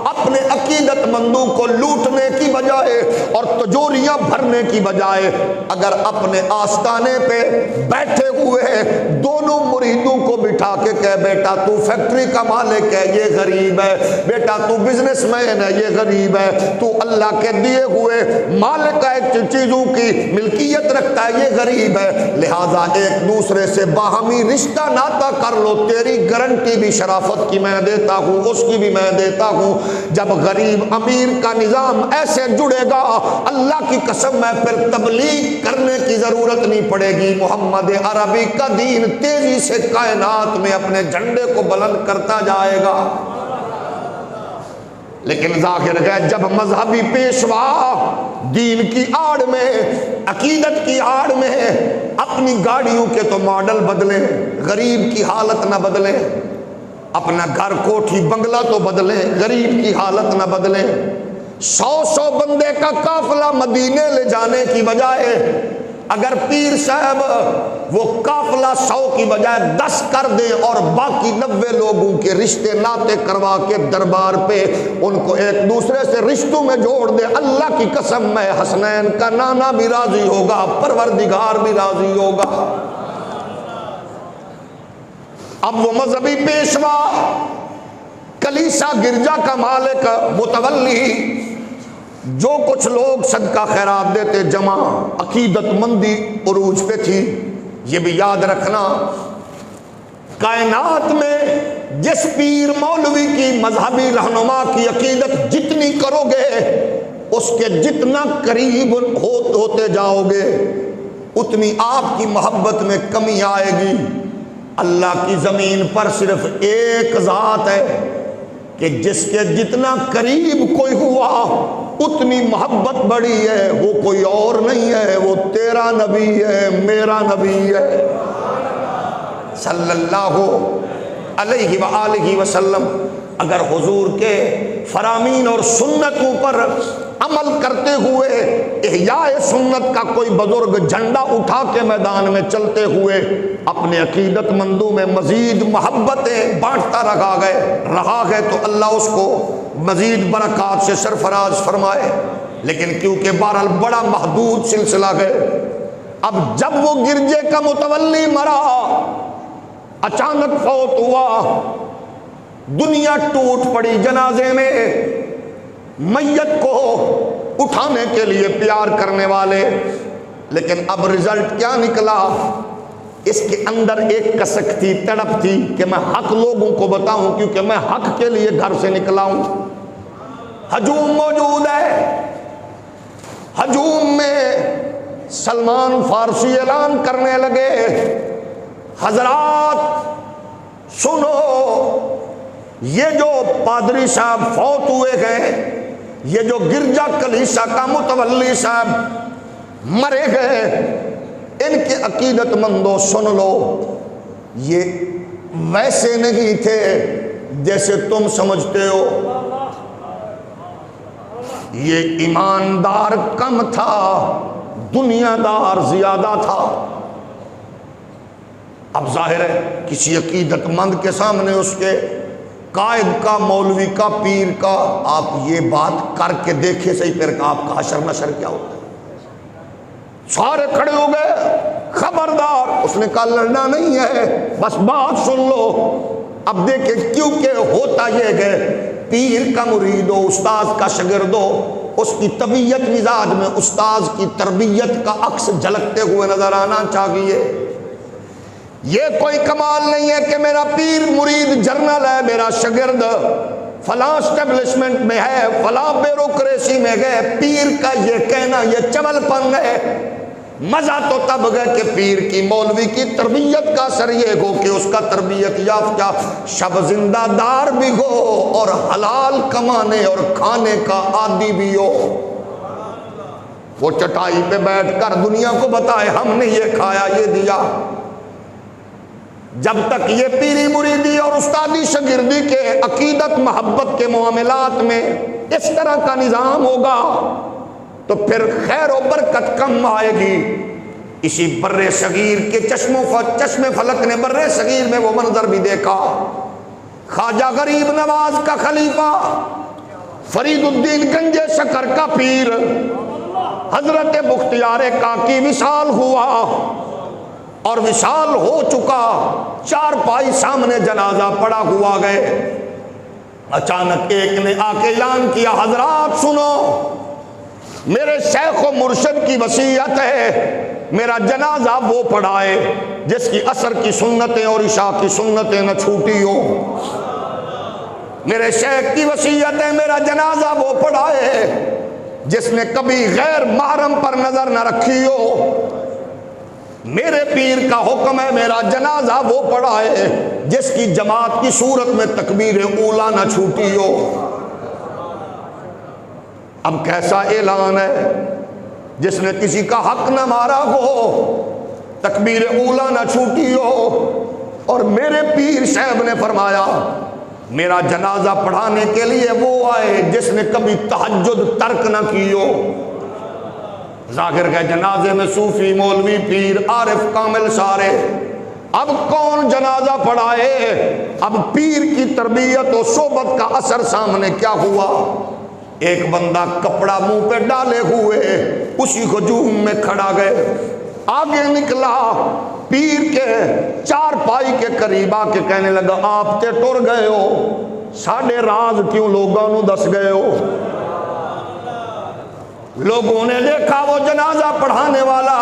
اپنے عقیدت مندوں کو لوٹنے کی بجائے اور تجوریاں بھرنے کی بجائے اگر اپنے آستانے پہ بیٹھے ہوئے دونوں مریدوں کو بٹھا کے کہے بیٹا تو فیکٹری کا مالک ہے یہ غریب ہے، بیٹا تو بزنس مین ہے یہ غریب ہے، تو اللہ کے دیے ہوئے مالک ہے چیزوں کی ملکیت رکھتا ہے یہ غریب ہے، لہذا ایک دوسرے سے باہمی رشتہ ناتا کر لو، تیری گارنٹی بھی شرافت کی میں دیتا ہوں، اس کی بھی میں دیتا ہوں۔ جب غریب امیر کا نظام ایسے جڑے گا اللہ کی قسم میں پھر تبلیغ کرنے کی ضرورت نہیں پڑے گی، محمد عربی کا دین تیزی سے کائنات میں اپنے جھنڈے کو بلند کرتا جائے گا۔ لیکن ظاہر ہے جب مذہبی پیشوا دین کی آڑ میں، عقیدت کی آڑ میں اپنی گاڑیوں کے تو ماڈل بدلیں، غریب کی حالت نہ بدلیں، اپنا گھر کوٹھی بنگلہ تو بدلیں، غریب کی حالت نہ بدلیں، 100 بندے کا قافلہ مدینے لے جانے کی بجائے اگر پیر صاحب وہ قافلہ 100 کی بجائے 10 کر دیں اور باقی 90 لوگوں کے رشتے ناتے کروا کے دربار پہ ان کو ایک دوسرے سے رشتوں میں جوڑ دیں، اللہ کی قسم میں حسنین کا نانا بھی راضی ہوگا، پروردگار بھی راضی ہوگا۔ اب وہ مذہبی پیشوا، کلیسا گرجا کا مالک، متولی، جو کچھ لوگ صدقہ خیرات دیتے جمع، عقیدت مندی عروج پہ تھی۔ یہ بھی یاد رکھنا کائنات میں جس پیر مولوی کی مذہبی رہنما کی عقیدت جتنی کرو گے اس کے جتنا قریب ہوتے جاؤ گے اتنی آپ کی محبت میں کمی آئے گی۔ اللہ کی زمین پر صرف ایک ذات ہے کہ جس کے جتنا قریب کوئی ہوا اتنی محبت بڑی ہے، وہ کوئی اور نہیں ہے، وہ تیرا نبی ہے، میرا نبی ہے صلی اللہ علیہ وآلہ وسلم۔ اگر حضور کے فرامین اور سنتوں پر عمل کرتے ہوئے احیاء سنت کا کوئی بزرگ جھنڈا اٹھا کے میدان میں چلتے ہوئے اپنے عقیدت مندوں میں مزید محبتیں بانٹتا رہا ہے تو اللہ اس کو مزید برکات سے سرفراز فرمائے۔ لیکن کیونکہ بہرحال بڑا محدود سلسلہ ہے، اب جب وہ گرجے کا متولی مرا، اچانک فوت ہوا، دنیا ٹوٹ پڑی جنازے میں، میت کو اٹھانے کے لیے پیار کرنے والے، لیکن اب رزلٹ کیا نکلا؟ اس کے اندر ایک کسک تھی، تڑپ تھی کہ میں حق لوگوں کو بتاؤں کیونکہ میں حق کے لیے گھر سے نکلا ہوں۔ ہجوم موجود ہے، ہجوم میں سلمان فارسی اعلان کرنے لگے، حضرات سنو، یہ جو پادری صاحب فوت ہوئے گئے، یہ جو گرجا کلیسا کا متولی صاحب مرے گئے، ان کے عقیدت مندوں سن لو، یہ ویسے نہیں تھے جیسے تم سمجھتے ہو، یہ ایماندار کم تھا، دنیا دار زیادہ تھا۔ اب ظاہر ہے کسی عقیدت مند کے سامنے اس کے قائد کا، مولوی کا، پیر کا آپ یہ بات کر کے دیکھے صحیح، پھر آپ کا حشر نشر کیا ہوتا ہے؟ سارے کھڑے ہو گئے، خبردار، اس نے کہا لڑنا نہیں ہے، بس بات سن لو، اب دیکھیں کیونکہ ہوتا یہ کہ پیر کا مرید ہو، استاذ کا شاگرد ہو، اس کی طبیعت مزاج میں استاذ کی تربیت کا عکس جھلکتے ہوئے نظر آنا چاہیے۔ یہ کوئی کمال نہیں ہے کہ میرا پیر مرید جرنل ہے، میرا شاگرد فلاں اسٹیبلشمنٹ میں ہے، فلاں بیوروکریسی میں گئے۔ پیر کا یہ کہنا یہ چمل پن ہے۔ مزہ تو تب گئے کہ پیر کی مولوی کی تربیت کا اثر یہ ہو کہ اس کا تربیت یافتہ شب زندہ دار بھی ہو اور حلال کمانے اور کھانے کا عادی بھی ہو۔ وہ چٹائی پہ بیٹھ کر دنیا کو بتائے ہم نے یہ کھایا یہ دیا۔ جب تک یہ پیری مریدی اور استادی شاگردی کے عقیدت محبت کے معاملات میں اس طرح کا نظام ہوگا تو پھر خیر و برکت کم آئے گی۔ اسی بر صغیر کے چشم فلک نے بر صغیر میں وہ منظر بھی دیکھا۔ خواجہ غریب نواز کا خلیفہ، فرید الدین گنج شکر کا پیر، حضرت بختیار کاکی وصال ہوا اور وصال ہو چکا، چار پائی سامنے جنازہ پڑا ہوا گئے۔ اچانک ایک نے آ کے اعلان کیا، حضرات سنو، میرے شیخ و مرشد کی وصیت ہے، میرا جنازہ وہ پڑھائے جس کی عصر کی سنتیں اور عشاء کی سنتیں نہ چھوٹی ہو۔ میرے شیخ کی وصیت ہے، میرا جنازہ وہ پڑھائے جس نے کبھی غیر محرم پر نظر نہ رکھی ہو۔ میرے پیر کا حکم ہے، میرا جنازہ وہ پڑھائے جس کی جماعت کی صورت میں تکبیر اولا نہ چھوٹی ہو۔ اب کیسا اعلان ہے، جس نے کسی کا حق نہ مارا ہو، تکبیر اولا نہ چھوٹی ہو۔ اور میرے پیر صاحب نے فرمایا میرا جنازہ پڑھانے کے لیے وہ آئے جس نے کبھی تہجد ترک نہ کی ہو۔ ظاہر کے جنازے میں صوفی، مولوی، پیر، عارف، کامل سارے۔ اب کون جنازہ پڑھائے؟ اب پیر کی تربیت و صحبت کا اثر سامنے کیا ہوا؟ ایک بندہ کپڑا منہ پہ ڈالے ہوئے اسی ہجوم میں کھڑا گئے، آگے نکلا، پیر کے چار پائی کے قریب آ کے کہنے لگا آپ تے ٹر گئے ہو، ساڑھے راز کیوں لوگوں نو دس گئے ہو؟ لوگوں نے دیکھا وہ جنازہ پڑھانے والا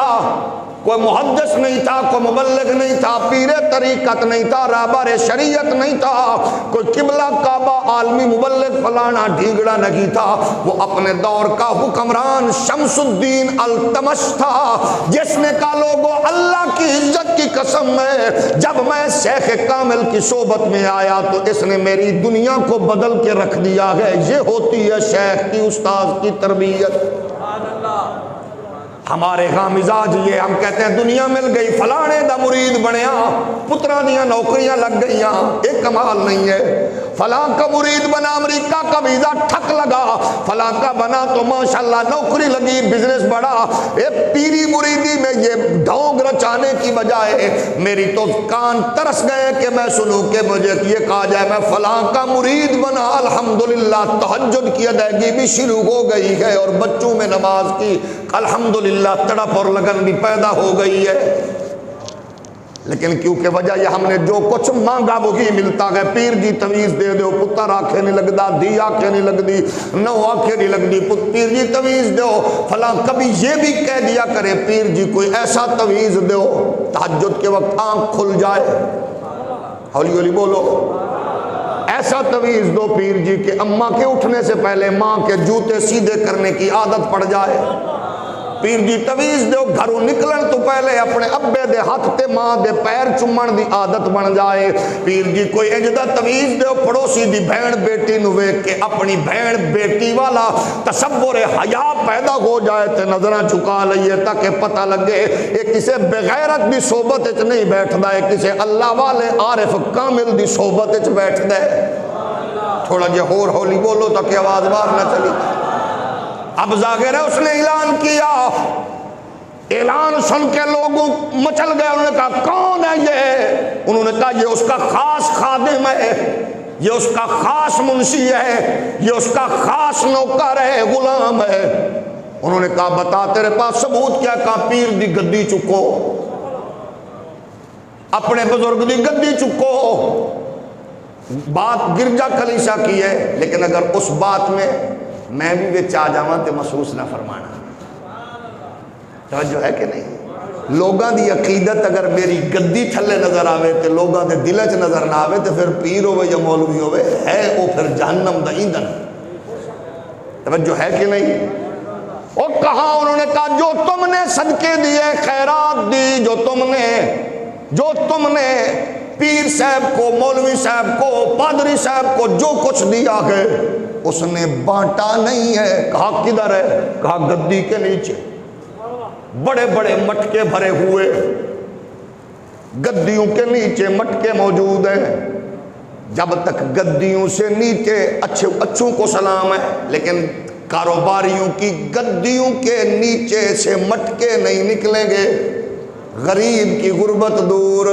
کوئی محدث نہیں تھا، کوئی مبلغ نہیں تھا، پیر طریقت نہیں تھا، رہبر شریعت نہیں تھا، کوئی قبلہ کعبہ عالمی مبلغ فلانا ڈھیگڑا نہیں تھا، وہ اپنے دور کا حکمران شمس الدین التمش تھا، جس نے کہا لوگوں اللہ کی عزت کی قسم ہے جب میں شیخ کامل کی صحبت میں آیا تو اس نے میری دنیا کو بدل کے رکھ دیا ہے۔ یہ ہوتی ہے شیخ کی استاذ کی تربیت۔ ہمارے ہاں مزاج یہ، ہم کہتے ہیں دنیا مل گئی، فلانے دا مرید بنیا، پترا دیا نوکریاں لگ گئیاں، ایک کمال نہیں ہے۔ فلاں کا مرید بنا، امریکہ کا ویزا ٹھک لگا، فلاں کا بنا تو ماشاءاللہ نوکری لگی، بزنس بڑا۔ ایک پیری مریدی میں یہ ڈھونگ رچانے کی بجائے میری تو کان ترس گئے کہ میں سنوں کہ مجھے یہ کہا جائے میں فلاں کا مرید بنا، الحمدللہ تہجد کی ادائیگی بھی شروع ہو گئی ہے اور بچوں میں نماز کی الحمدللہ تڑپ اور لگن بھی پیدا ہو گئی ہے۔ لیکن کیونکہ وجہ یہ ہم نے جو کچھ مانگا وہی ملتا ہے۔ پیر جی تویز دے دو، پتر آنکھیں نہیں لگتا، دھی آنکھیں نہیں لگتی، نو آنکھیں نہیں لگتی، پیر جی تویز دو فلاں۔ کبھی یہ بھی کہہ دیا کرے پیر جی کوئی ایسا تویز دو تہجد کے وقت آنکھ کھل جائے، ہولی ہولی بولو، ایسا تویز دو پیر جی کہ اماں کے اٹھنے سے پہلے ماں کے جوتے سیدھے کرنے کی عادت پڑ جائے۔ پیر جی تویز دو گھروں نکلن تو پہلے اپنے ابے دے ہاتھ تے ماں دے پیر چومن دی عادت بن جائے۔ پیر جی کوئی انجدہ تویز دو پڑوسی دی بہن بیٹی نو ویکھ کے اپنی بہن بیٹی والا تصور حیا پیدا ہو جائے تے نظراں چکا لئیے تاکہ پتہ لگے ایک کسے بغیرت دی صحبت وچ نہیں بیٹھدا ہے، کسے اللہ والے عارف کامل دی صحبت وچ بیٹھدا ہے۔ تھوڑا جے ہور ہولی بولو تاکہ آواز باہر نہ چلی۔ اب ظاہر ہے اس نے اعلان کیا، اعلان سن کے لوگوں مچل گئے، انہوں نے کہا کون ہے یہ؟ انہوں نے کہا یہ اس کا خاص خادم ہے، یہ اس کا خاص منشی ہے، یہ اس کا خاص نوکر ہے، غلام ہے۔ انہوں نے کہا بتا تیرے پاس ثبوت کیا؟ کہا پیر دی گدی چکو، اپنے بزرگ دی گدی چکو۔ بات گرجا کلیسا کی ہے، لیکن اگر اس بات میں بھی وچ آ جاواں تے محسوس نہ فرمانا۔ توجہ ہے کہ نہیں؟ لوگاں دی عقیدت اگر میری گدی تھلے نظر آوے تے لوگاں دے دل وچ نظر نہ آوے تے پھر پیر ہوے یا مولوی ہوے ہے وہ پھر جہنم دا ایندھن۔ توجہ ہے کہ نہیں؟ وہ کہا انہوں نے کہا جو تم نے صدقے دیے، خیرات دی، جو تم نے پیر صاحب کو، مولوی صاحب کو، پادری صاحب کو جو کچھ دیا ہے اس نے بانٹا نہیں ہے۔ کہا کدھر ہے؟ کہا گدی کے نیچے بڑے بڑے مٹکے بھرے ہوئے، گدیوں کے نیچے مٹکے موجود ہیں۔ جب تک گدیوں سے نیچے اچھوں کو سلام ہے، لیکن کاروباریوں کی گدیوں کے نیچے سے مٹکے نہیں نکلیں گے۔ غریب کی غربت دور،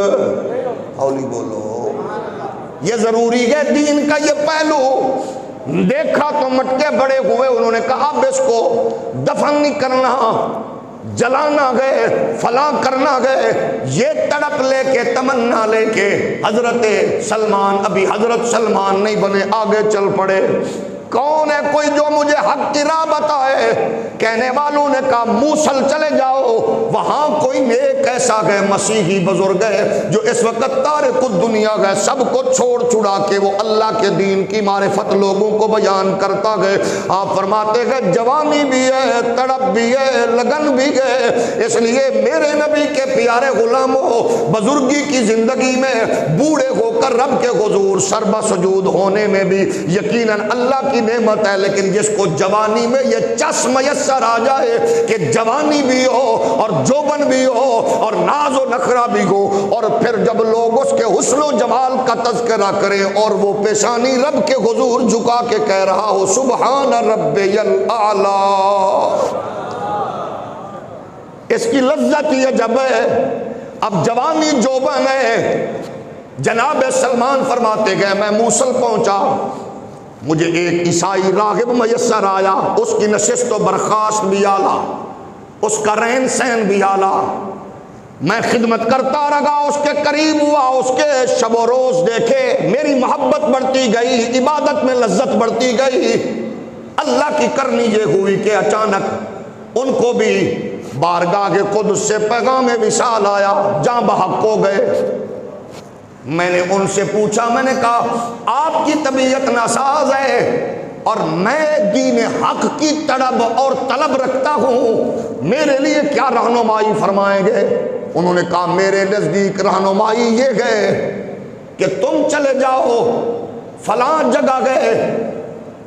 ہولی بولو، یہ ضروری ہے دین کا یہ پہلو۔ دیکھا تو مٹکے بڑے ہوئے، انہوں نے کہا اب اس کو دفن نہیں کرنا، جلانا گئے، فلاں کرنا گئے۔ یہ تڑپ لے کے، تمنا لے کے حضرت سلمان، ابھی حضرت سلمان نہیں بنے، آگے چل پڑے۔ کون ہے کوئی جو مجھے حق کی راہ بتائے؟ کہنے والوں نے کہا موصل چلے جاؤ، وہاں کوئی نیک ایسا گئے، مسیحی بزرگ ہے جو اس وقت تارک الدنیا گئے، سب کو چھوڑ چھڑا کے وہ اللہ کے دین کی معرفت لوگوں کو بیان کرتا گئے۔ آپ فرماتے گئے جوانی بھی ہے، تڑپ بھی ہے، لگن بھی ہے، اس لیے میرے نبی کے پیارے غلاموں، بزرگی کی زندگی میں بوڑھے ہو کر رب کے حضور سربہ سجود ہونے میں بھی یقیناً اللہ کی نعمت ہے، لیکن جس کو جوانی میں یہ چس میسر آ جائے کہ جوانی بھی ہو اور جوبن بھی ہو اور ناز و نخرہ بھی ہو، اور پھر جب لوگ اس کے حسن و جمال کا تذکرہ کریں اور وہ پیشانی رب کے حضور جھکا کے کہہ رہا ہو سبحان ربی الاعلی، اس کی لذت یہ جب ہے اب جوانی جوبن ہے۔ جناب سلمان فرماتے گئے میں موصل پہنچا، مجھے ایک عیسائی راغب میسر آیا، اس کی نشست و برخاست بھی اعلیٰ، اس کا رہن سہن بھی اعلیٰ۔ میں خدمت کرتا رہا، اس کے قریب ہوا، اس کے شب و روز دیکھے، میری محبت بڑھتی گئی، عبادت میں لذت بڑھتی گئی۔ اللہ کی کرنی یہ ہوئی کہ اچانک ان کو بھی بارگاہ قدس سے پیغام وصال آیا، جاں بحق ہو گئے۔ میں نے ان سے پوچھا، میں نے کہا آپ کی طبیعت ناساز ہے اور میں دین حق کی طلب اور طلب رکھتا ہوں، میرے لیے کیا رہنمائی فرمائیں گے؟ انہوں نے کہا میرے نزدیک رہنمائی یہ ہے کہ تم چلے جاؤ فلاں جگہ گئے،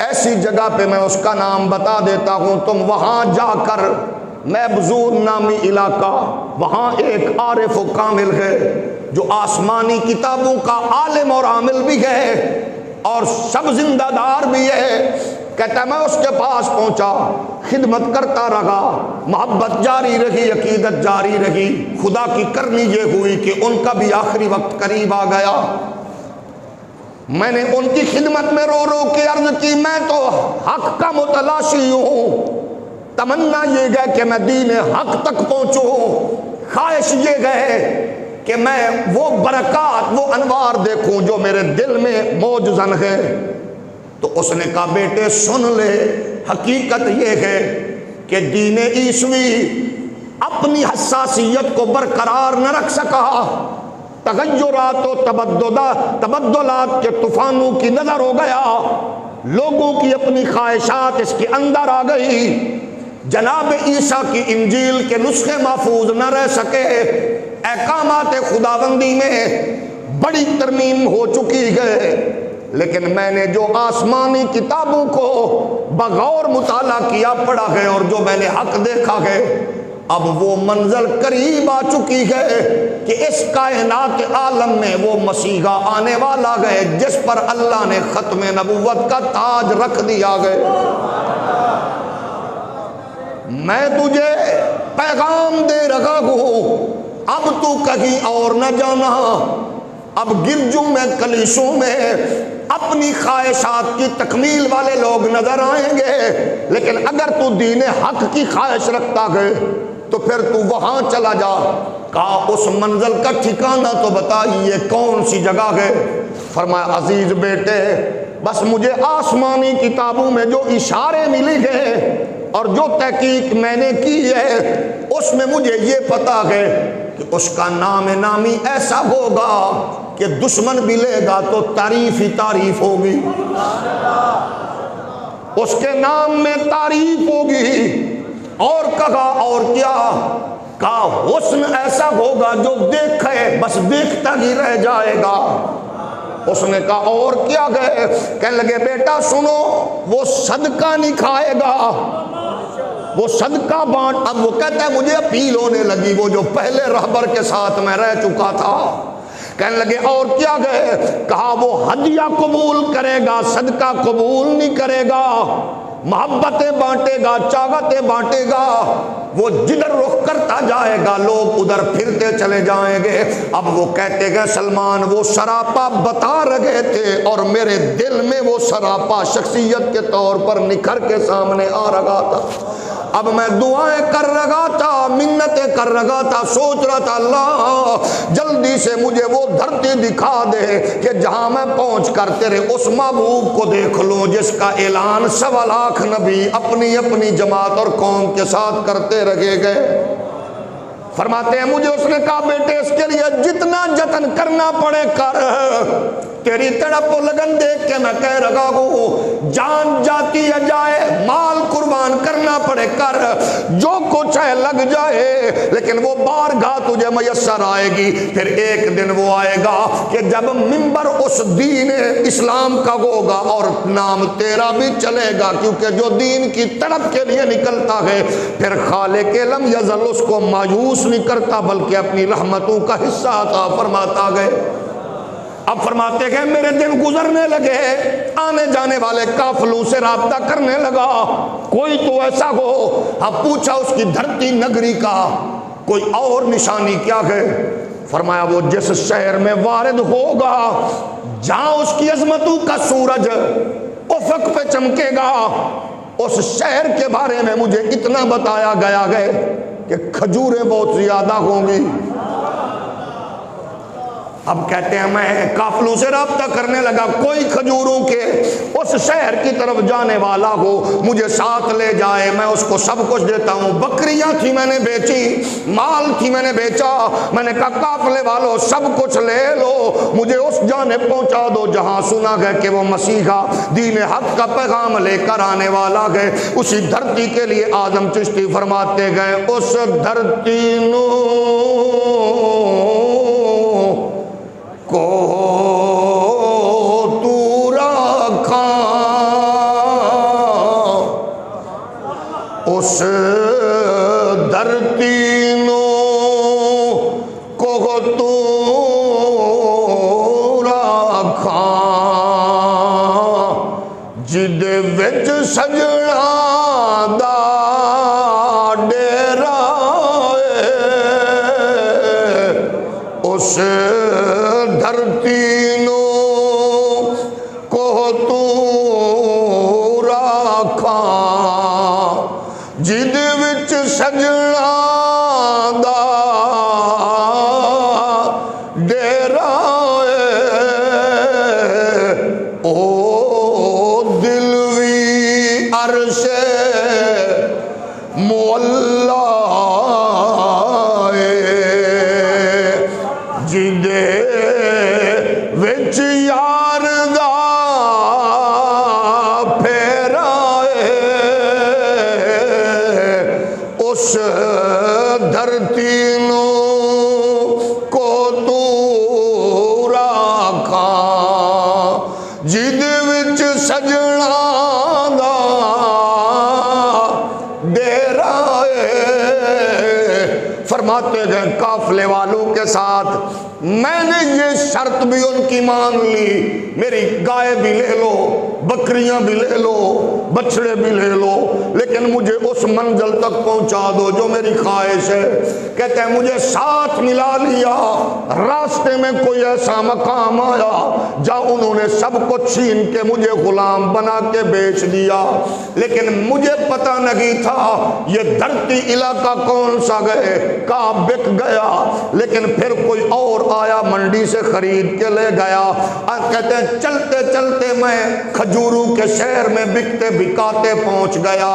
ایسی جگہ پہ میں اس کا نام بتا دیتا ہوں، تم وہاں جا کر محبزون نامی علاقہ، وہاں ایک عارف و کامل ہے جو آسمانی کتابوں کا عالم اور عامل بھی ہے اور سب زندہ دار بھی ہے۔ کہتا میں اس کے پاس پہنچا، خدمت کرتا رہا، محبت جاری رہی، عقیدت جاری رہی۔ خدا کی کرنی یہ ہوئی کہ ان کا بھی آخری وقت قریب آ گیا۔ میں نے ان کی خدمت میں رو رو کے عرض کی میں تو حق کا متلاشی ہوں، تمنا یہ گئے کہ میں دین حق تک پہنچوں، خواہش یہ گئے کہ میں وہ برکات، وہ انوار دیکھوں جو میرے دل میں موجزن ہے۔ تو اس نے کہا بیٹے سن لے، حقیقت یہ ہے کہ دین عیسوی اپنی حساسیت کو برقرار نہ رکھ سکا، تغیرات و تبدلات کے طوفانوں کی نظر ہو گیا، لوگوں کی اپنی خواہشات اس کے اندر آ گئی، جناب عیسیٰ کی انجیل کے نسخے محفوظ نہ رہ سکے، احکامات خداوندی میں بڑی ترمیم ہو چکی ہے۔ لیکن میں نے جو آسمانی کتابوں کو بغور مطالعہ کیا، پڑھا ہے اور جو میں نے حق دیکھا ہے، اب وہ منزل قریب آ چکی ہے کہ اس کائنات عالم میں وہ مسیحا آنے والا ہے جس پر اللہ نے ختم نبوت کا تاج رکھ دیا ہے۔ میں تجھے پیغام دے رہا ہوں، اب تو کہیں اور نہ جانا، اب گرجوں میں کلیسوں میں اپنی خواہشات کی تکمیل والے لوگ نظر آئیں گے، لیکن اگر تو دین حق کی خواہش رکھتا ہے تو پھر تو وہاں چلا جا۔ کہا اس منزل کا ٹھکانہ تو بتائیے کون سی جگہ ہے؟ فرمایا عزیز بیٹے بس مجھے آسمانی کتابوں میں جو اشارے ملی گئے اور جو تحقیق میں نے کی ہے اس میں مجھے یہ پتا ہے کہ اس کا نام نامی ایسا ہوگا کہ دشمن بھی لے گا تو تعریف ہی تعریف ہوگی، اس کے نام میں تعریف ہوگی۔ اور کہا اور کیا؟ کہا حسن ایسا ہوگا جو دیکھے بس دیکھتا ہی رہ جائے گا۔ اس نے کہا اور کیا گئے؟ کہنے لگے بیٹا سنو، وہ صدقہ نہیں کھائے گا، وہ صدقہ بانٹ۔ اب وہ کہتا ہے مجھے اپیل ہونے لگی وہ جو پہلے رہبر کے ساتھ میں رہ چکا تھا۔ کہنے لگے اور کیا گئے؟ کہا وہ ہدیہ قبول کرے گا، صدقہ قبول نہیں کرے گا، محبتیں بانٹے گا، چاہتیں بانٹے گا، وہ جدھر رخ کرتا جائے گا لوگ ادھر پھرتے چلے جائیں گے۔ اب وہ کہتے گئے سلمان وہ سراپا بتا رہے تھے اور میرے دل میں وہ سراپا شخصیت کے طور پر نکھر کے سامنے آ رہا تھا۔ اب میں دعائیں کر رہا تھا، منتیں کر رہا تھا، سوچ رہا تھا اللہ جلدی سے مجھے وہ دھرتی دکھا دے کہ جہاں میں پہنچ کر تیرے اس محبوب کو دیکھ لوں جس کا اعلان 1.25 لاکھ نبی اپنی اپنی جماعت اور قوم کے ساتھ کرتے رہے گئے۔ فرماتے ہیں مجھے اس نے کہا بیٹے اس کے لیے جتنا جتن کرنا پڑے کر، تیری تڑپ و لگن دیکھ کے میں کہہ رہا ہوں جان جاتی ہے جائے، مال قربان کرنا پڑے کر، جو کچھ ہے لگ جائے، لیکن وہ بارگاہ تجھے میسر آئے گی۔ پھر ایک دن وہ آئے گا کہ جب منبر اس دین اسلام کا ہوگا اور نام تیرا بھی چلے گا، کیونکہ جو دین کی طرف کے لیے نکلتا ہے پھر خالق لم یزل اس کو مایوس نہیں کرتا بلکہ اپنی رحمتوں کا حصہ عطا فرماتا گئے۔ اب فرماتے گئے میرے دن گزرنے لگے، آنے جانے والے قافلوں سے رابطہ کرنے لگا، کوئی تو ایسا ہو۔ اب پوچھا اس کی دھرتی نگری کا کوئی اور نشانی کیا ہے؟ فرمایا وہ جس شہر میں وارد ہوگا جہاں اس کی عظمتوں کا سورج افق پہ چمکے گا، اس شہر کے بارے میں مجھے اتنا بتایا گیا ہے کہ کھجوریں بہت زیادہ ہوں گی۔ اب کہتے ہیں میں قافلوں سے رابطہ کرنے لگا، کوئی کھجوروں کے اس شہر کی طرف جانے والا ہو مجھے ساتھ لے جائے، میں اس کو سب کچھ دیتا ہوں۔ بکریاں تھی میں نے بیچی، مال تھی میں نے بیچا، میں نے کہا قافلے والوں سب کچھ لے لو، مجھے اس جانب پہنچا دو جہاں سنا گیا کہ وہ مسیحا دین حق کا پیغام لے کر آنے والا ہے۔ اسی دھرتی کے لیے اعظم چشتی فرماتے گئے اس دھرتی نو کو تو رکھا، اس دھرتی نو کو تو رکھا، جد وچ سجنا دا ڈیرا اس دھرتی نو کو تو رکھا، جد وچ سجنا دا ڈیرا او دل وی عرش مولا جدے وچ یار دا پھیرا اس دھرتی نو کو تو رکھا، جد وچ سجنا دا ڈیرا۔ فرماتے گئے قافلے والوں کے ساتھ میں نے یہ شرط بھی ان کی مان لی، میری گائے بھی لے لو، بکریاں بھی لے لو، بچڑے بھی لے لو، لیکن مجھے اس منزل تک پہنچا دو جو میری خواہش ہے۔ کہتے ہیں مجھے ساتھ ملا لیا، راستے میں کوئی ایسا مقام آیا جہاں انہوں نے سب کو چھین کے مجھے غلام بنا کے بیچ دیا، لیکن مجھے پتہ نہیں تھا یہ دھرتی علاقہ کون سا گئے، کہاں بک گیا، لیکن پھر کوئی اور آیا منڈی سے خرید کے لے گیا۔ کہتے ہیں چلتے چلتے میں کھجوروں کے شہر میں بکتے بکاتے پہنچ گیا۔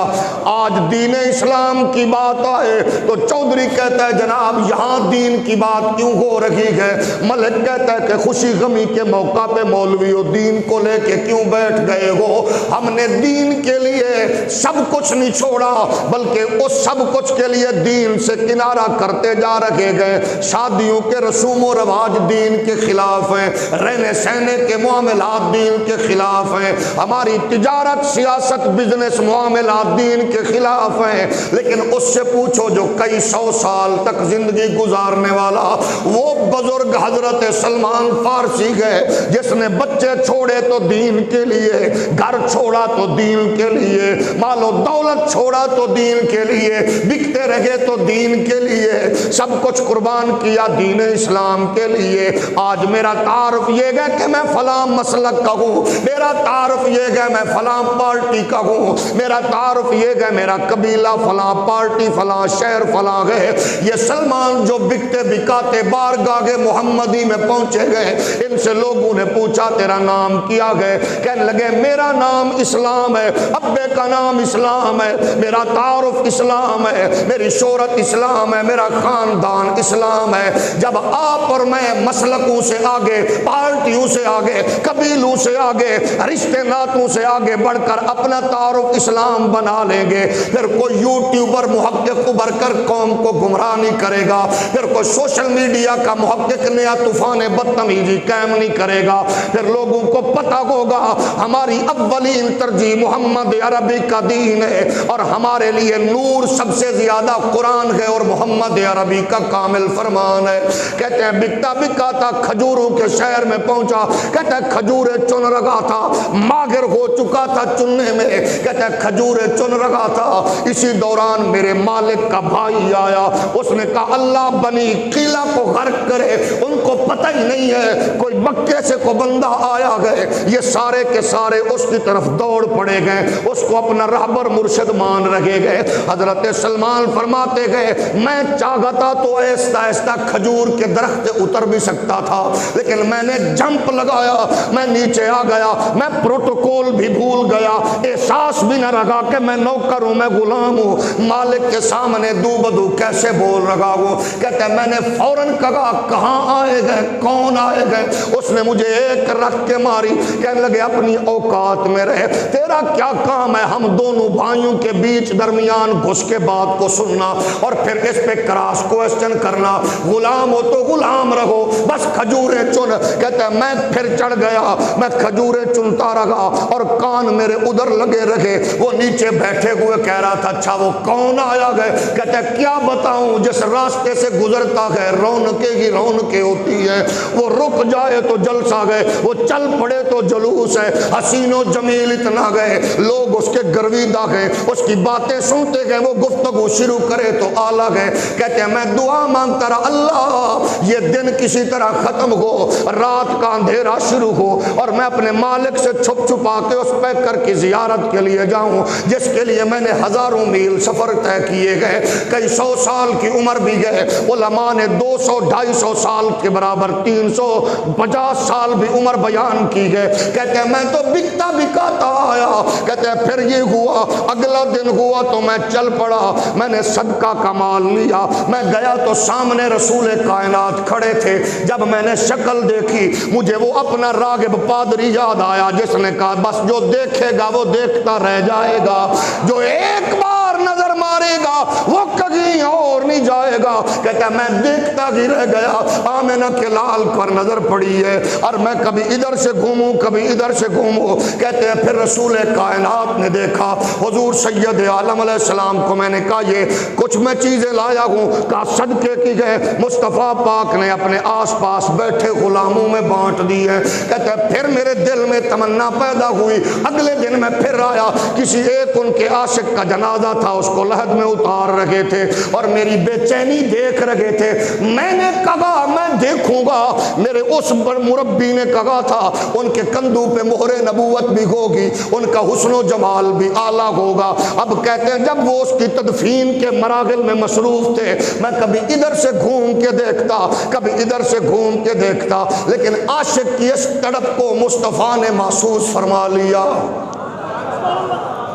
آج دین اسلام کی بات آئے تو چودھری کہتا ہے جناب یہاں دین کی بات کیوں ہو رہی ہے؟ ملک کہتا ہے کہ خوشی غمی کے موقع پہ مولویوں دین کو لے کے کیوں بیٹھ گئے ہو؟ ہم نے دین کے لیے سب کچھ نہیں چھوڑا، بلکہ اس سب کچھ کے لیے دین سے کنارہ کرتے جا رکھے گئے۔ شادیوں کے رسوم و رواج دین کے خلاف ہیں، رہنے سہنے کے معاملات دین کے خلاف ہیں، ہماری تجارت سیاست بزنس معاملات دین کے خلاف ہیں، لیکن اس سے پوچھو جو کئی سو سال تک زندگی گزارنے والا وہ بزرگ حضرت سلمان فارسی گئے جس نے بچے چھوڑے تو دین کے لیے، گھر چھوڑا تو دین کے لیے، مال و دولت چھوڑا تو دین کے لیے، بکتے رہے تو دین کے لیے، سب کچھ قربان کیا دین اسلام کے لیے۔ آج میرا تعارف یہ ہے کہ میں فلاں مسلک کا ہوں، میرا تعارف یہ ہے میں فلاں پارٹی کا ہوں، میرا تعارف یہ ہے میرا قبیلہ فلاں پارٹی فلاں شہر فلاں ہے۔ یہ سلمان جو بکتے بکاتے بارگاہ محمدی میں پہنچے گئے، ان سے لوگوں نے پوچھا تیرا نام کیا ہے؟ کہنے لگے میرا نام اسلام ہے، ابے کا نام اسلام ہے، میرا تعارف اسلام ہے، میری شہرت اسلام ہے، میرا خاندان اسلام ہے۔ جب آپ اور میں مسلکوں سے آگے، پارٹیوں سے آگے، قبیلوں سے آگے، رشتے ناتوں سے آگے بڑھ کر اپنا تعارف اسلام بنا لیں گے، پھر کوئی یوٹیوبر محقق ابھر کر قوم کو گمراہ نہیں کرے گا، پھر کوئی سوشل میڈیا کا محقق نیا طوفان بدتمیزی قائم نہیں کرے گا، پھر لوگوں کو پتہ ہوگا ہماری اولین ترجیح محمد عربی کا دین ہے، اور ہمارے لیے نور سب سے زیادہ قرآن ہے اور محمد عربی کا کامل فرمان ہے۔ کہتے ہیں بکتا بکاتا کھجوروں کے شہر میں پہنچا، کہتے ہیں کھجوریں چن رہا تھا، ماہر ہو چکا تھا چننے میں، کہتے ہیں کھجوریں چن رہا تھا، اسی دوران میرے مالک کا بھائی آیا، اس نے کہا اللہ بنی قلعہ کو غرق کرے، ان کو پتہ ہی نہیں ہے کوئی مکے سے کو بندہ آیا گئے، یہ سارے کے سارے اس کی طرف دوڑ پڑے گئے، اس کو اپنا رہبر مرشد مان رہے گئے۔ حضرت سلمان فرماتے گئے میں چاہتا تو ایستا ایستا کھجور کے درخت سے اتر بھی سکتا تھا، لیکن میں نے جمپ لگایا، میں نیچے آ گیا، میں پروٹوکول بھی بھول گیا، احساس بھی نہ رہا کہ میں نوکر ہوں، میں غلام ہوں، مالک کے سامنے دو بدو کیسے بول رہا ہوں۔ کہتے ہیں میں نے فوراً کہا کہاں آئے گئے، کون آئے گئے؟ اس نے مجھے ایک رکھ کے ماری، کہنے لگے اپنی اوقات میں رہے، تیرا کیا کام ہے ہم دونوں بھائیوں کے بیچ درمیان گھس کے بات کو سننا اور پھر اس پہ کراس کوسچن کرنا؟ غلام ہو تو غلام رہو، بس کھجوریں چن۔ کہتے ہیں میں پھر چڑھ گیا، میں کھجوریں چنتا رہا اور کان میرے ادھر لگے رہے، وہ نیچے بیٹھے ہوئے کہہ رہا تھا اچھا وہ کون آیا گئے؟ کہتے ہیں کیا بتاؤں، جس راستے سے گزرتا ہے رونقیں ہی رونقیں ہوتی ہیں، وہ رک جائے تو جلسہ گئے، وہ چل پڑے تو جلوس ہے، حسین و جمیل اتنا گئے، لوگ اس کے گرویدہ گئے، اس کی باتیں سنتے گئے، وہ گفتگو شروع کرے تو آلہ گئے۔ کہتے ہیں میں دعا مانگتا رہا اللہ یہ دن کسی طرح ختم ہو، رات کا اندھیرا شروع ہو اور میں اپنے مالک سے چھپ چھپا کے اس پیکر کی زیارت کے لیے جاؤں جس کے لیے میں نے ہزاروں میل سفر طے کیے گئے، کئی سو سال کی عمر بھی گئے، علماء نے 200-250 سال کے برابر 350 سال بھی عمر بیان کی گئے۔ کہتے ہیں میں تو بکتا بکاتا آیا، کہتے ہیں پھر یہ ہوا، اگلا دن ہوا تو میں چل پڑا، میں نے صدقہ کا مال لیا، میں گیا تو سامنے رسول کائنات کھڑے تھے، جب میں نے شکل دیکھی مجھے وہ اپنا راغب پادری یاد آیا جس نے کہا بس جو دیکھے گا وہ دیکھتا رہ جائے گا، جو ایک بار نظر مارے گا وہ کبھی اور نہیں جائے گا. کہتا ہے میں دیکھتا ہی رہ گیا. آمنہ کے لال پر نظر پڑی ہے اور میں کبھی ادھر سے گھوموں کبھی ادھر سے گھوموں. کہتے ہیں پھر رسول کائنات نے دیکھا حضور سید عالم علیہ السلام کو. میں نے کہا یہ کچھ میں چیزیں لایا ہوں. کہا صدقے کی گئے. مصطفیٰ پاک نے اپنے آس پاس بیٹھے غلاموں میں بانٹ دی ہے. کہتے ہیں پھر میرے دل میں تمنا پیدا ہوئی. اگلے دن میں پھر آیا, کسی ایک ان کے عاشق کا جنازہ تھا, اس کو لحد میں اتار رہے تھے اور میری بے چینی دیکھ رہے تھے. میں نے کہا میں دیکھوں گا. میرے اس مربی نے کہا تھا ان کے کندھوں پہ مہر نبوت بھی ہوگی, ان کا حسن و جمال بھی اعلیٰ ہوگا. اب کہتے ہیں جب وہ اس کی تدفین کے مراحل میں مصروف تھے, میں کبھی ادھر سے گھوم کے دیکھتا کبھی ادھر سے گھوم کے دیکھتا, لیکن عاشق کی اس تڑپ کو مصطفیٰ نے محسوس فرما لیا.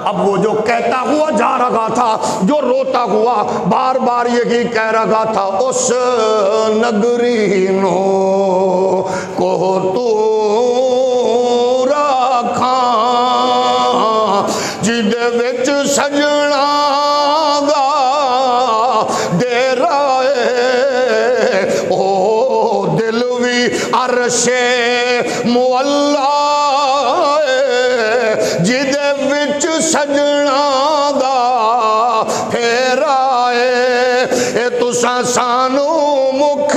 اب وہ جو کہتا ہوا جا رہا تھا, جو روتا ہوا بار بار یہی کہہ رہا تھا, اس نگرینوں کو تو رکھا جدے وچ سجنا دا ڈیرا ہے, او دل وی عرش مولا جدے وچ سجنا دا پھیرا ہے. اے تساں سانو مکھ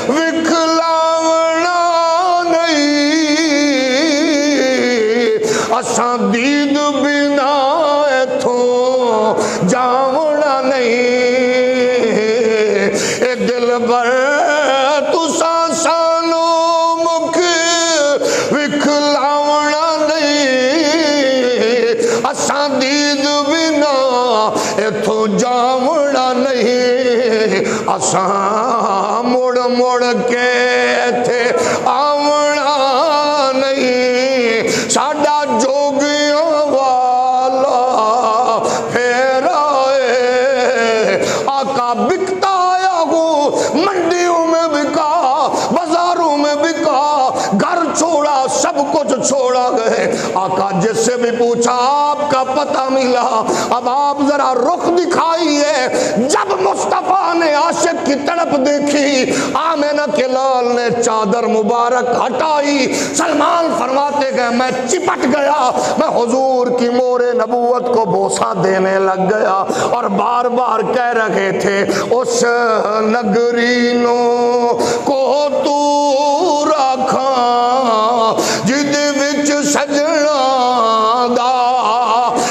وکھلاونا نہیں, اساں دید بنا ایتھوں جاونا نہیں. اے دل بر تساں سانو مکھ وکھلاونا نہیں, اساں دید بنا ایتھوں جاونا نہیں. اساں مڑ مڑ کے ایتھے آونا نہیں. ساڈا جوگیاں والا پھیرا ہے. آقا بکتا آیا ہو, منڈیوں میں بکا, بازاروں میں بکا, گھر چھوڑا سب کچھ چھوڑا گئے. آقا جس سے بھی پوچھا آپ کا پتہ ملا. اب آپ ذرا رخ دکھائیے. جب مصطفیٰ نے عاشق کی تڑپ دیکھی, آمنہ کے لال نے چادر مبارک ہٹائی. سلمان فرماتے گئے میں چپٹ گیا, میں حضور کی مور نبوت کو بوسہ دینے لگ گیا اور بار بار کہہ رہے تھے اس نگرینوں کو تو رکھا جدے وچ سجنا دا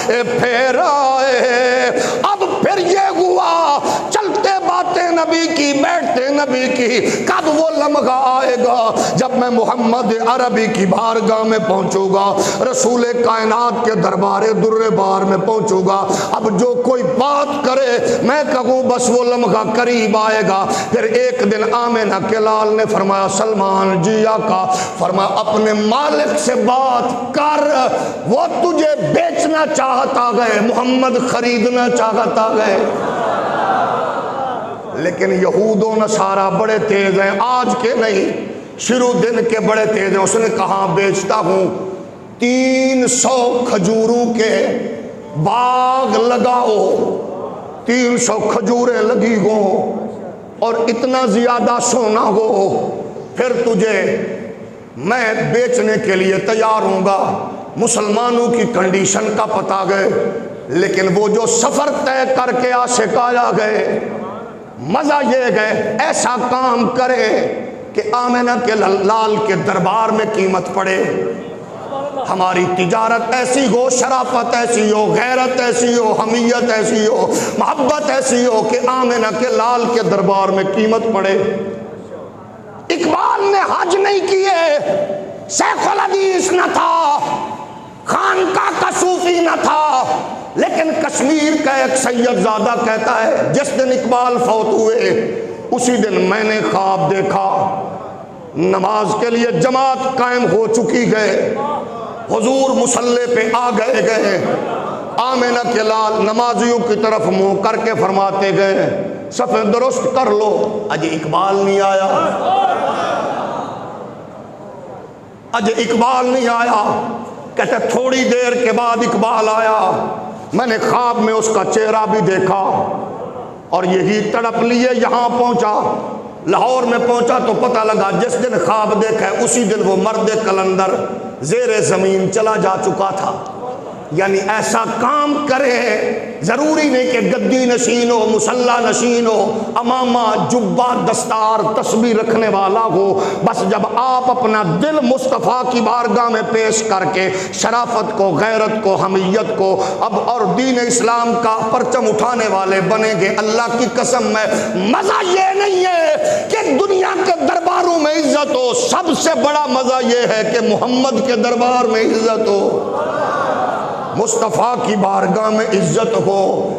اے پھیرا ہے. اب پھر یہ ہوا چلتے باتیں نبی کی بیٹھتے نبی کی. کب وہ لمحہ آئے گا جب میں محمد عربی کی بارگاہ میں پہنچوں گا, رسول کائنات کے دربار در بار میں پہنچوں گا. اب جو کوئی بات کرے میں کہوں بس وہ لمحہ قریب آئے گا. پھر ایک دن آمنہ کے لال نے فرمایا سلمان جی آقا, فرمایا اپنے مالک سے بات کر, وہ تجھے بیچنا چاہتا گئے, محمد خریدنا چاہتا گئے. لیکن یہود و نصارہ بڑے تیز ہیں, آج کے نہیں شروع دن کے بڑے تیز ہیں. اس نے کہا بیچتا ہوں 300 کھجوروں کے باغ لگاؤ, 300 کھجوریں لگی ہو اور اتنا زیادہ سونا ہو, پھر تجھے میں بیچنے کے لیے تیار ہوں گا. مسلمانوں کی کنڈیشن کا پتہ گئے, لیکن وہ جو سفر طے کر کے عاشق آیا گئے, مزہ یہ گئے ایسا کام کرے کہ آمنہ کے لال کے دربار میں قیمت پڑے. ہماری تجارت ایسی ہو, شرافت ایسی ہو, غیرت ایسی ہو, حمیت ایسی ہو, محبت ایسی ہو کہ آمنہ کے لال کے دربار میں قیمت پڑے. اقبال نے حج نہیں کیے, شیخ الحدیث نہ تھا, خانقاہ کا صوفی نہ تھا, لیکن کشمیر کا ایک سید زادہ کہتا ہے جس دن اقبال فوت ہوئے اسی دن میں نے خواب دیکھا, نماز کے لیے جماعت قائم ہو چکی ہے, حضور مصلی پہ آ گئے. آمنہ کے لال نمازیوں کی طرف منہ کر کے فرماتے گئے صفیں درست کر لو. اج اقبال نہیں آیا, اج اقبال نہیں آیا. کہتے تھوڑی دیر کے بعد اقبال آیا, میں نے خواب میں اس کا چہرہ بھی دیکھا اور یہی تڑپ لیے یہاں پہنچا۔ لاہور میں پہنچا تو پتہ لگا جس دن خواب دیکھا ہے اسی دن وہ مرد کلندر زیر زمین چلا جا چکا تھا۔ یعنی ایسا کام کرے، ضروری نہیں کہ گدی نشین ہو، مصلی نشین ہو، امامہ جبہ دستار تسبیح رکھنے والا ہو، بس جب آپ اپنا دل مصطفیٰ کی بارگاہ میں پیش کر کے شرافت کو، غیرت کو، حمیت کو اب اور دین اسلام کا پرچم اٹھانے والے بنیں گے، اللہ کی قسم ہے مزہ یہ نہیں ہے کہ دنیا کے درباروں میں عزت ہو، سب سے بڑا مزہ یہ ہے کہ محمد کے دربار میں عزت ہو، مصطفیٰ کی بارگاہ میں عزت ہو۔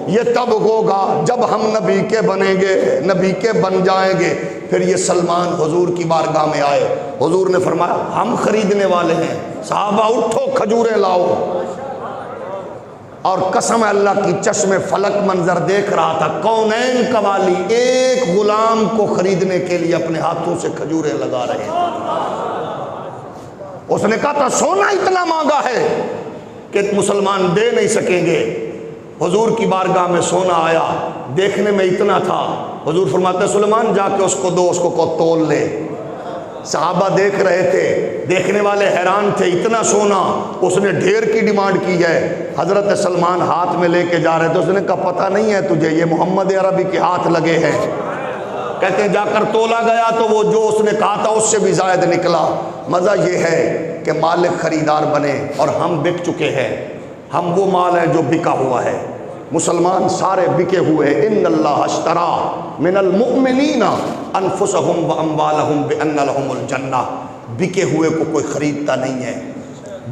یہ تب ہوگا جب ہم نبی کے بنیں گے، نبی کے بن جائیں گے۔ پھر یہ سلمان حضور کی بارگاہ میں آئے، حضور نے فرمایا ہم خریدنے والے ہیں، صحابہ اٹھو کھجوریں لاؤ۔ اور قسم اللہ کی چشم فلک منظر دیکھ رہا تھا، کونین کا والی ایک غلام کو خریدنے کے لیے اپنے ہاتھوں سے کھجوریں لگا رہے ہیں۔ اس نے کہا تھا سونا اتنا مہنگا ہے کہ مسلمان دے نہیں سکیں گے۔ حضور کی بارگاہ میں سونا آیا، دیکھنے میں اتنا تھا، حضور فرماتے ہیں سلیمان جا کے اس کو دو، اس کو تول لے۔ صحابہ دیکھ رہے تھے، دیکھنے والے حیران تھے، اتنا سونا، اس نے ڈھیر کی ڈیمانڈ کی ہے۔ حضرت سلمان ہاتھ میں لے کے جا رہے تھے، اس نے کہا پتہ نہیں ہے تجھے یہ محمد عربی کے ہاتھ لگے ہیں؟ کہتے ہیں جا کر تولا گیا تو وہ جو اس نے کہا تھا اس سے بھی زائد نکلا۔ مزہ یہ ہے کہ مالک خریدار بنے، اور ہم بک چکے ہیں، ہم وہ مال ہیں جو بکا ہوا ہے۔ مسلمان سارے بکے ہوئے، ان اللہ اشترا من المؤمنین انفسہم واموالہم بان لہم الجنہ۔ بکے ہوئے کو کوئی خریدتا نہیں ہے،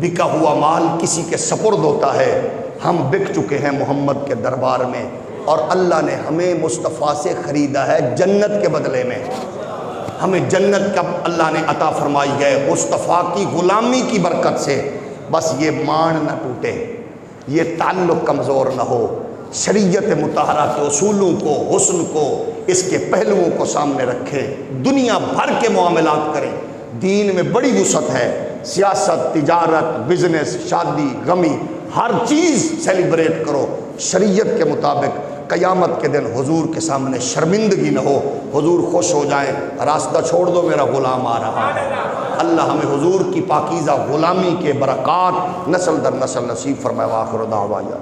بکا ہوا مال کسی کے سپرد ہوتا ہے۔ ہم بک چکے ہیں محمد کے دربار میں، اور اللہ نے ہمیں مصطفیٰ سے خریدا ہے جنت کے بدلے میں۔ ہمیں جنت کا اللہ نے عطا فرمائی ہے مصطفیٰ کی غلامی کی برکت سے۔ بس یہ مان نہ ٹوٹے، یہ تعلق کمزور نہ ہو، شریعت مطہرہ کے اصولوں کو، حسن کو، اس کے پہلوؤں کو سامنے رکھیں، دنیا بھر کے معاملات کریں۔ دین میں بڑی وسعت ہے، سیاست، تجارت، بزنس، شادی، غمی، ہر چیز سیلیبریٹ کرو شریعت کے مطابق۔ قیامت کے دن حضور کے سامنے شرمندگی نہ ہو، حضور خوش ہو جائیں، راستہ چھوڑ دو میرا غلام آ رہا ہے۔ اللہ ہمیں حضور کی پاکیزہ غلامی کے برکات نسل در نسل نصیب فرمائے۔ وآخر دعوانا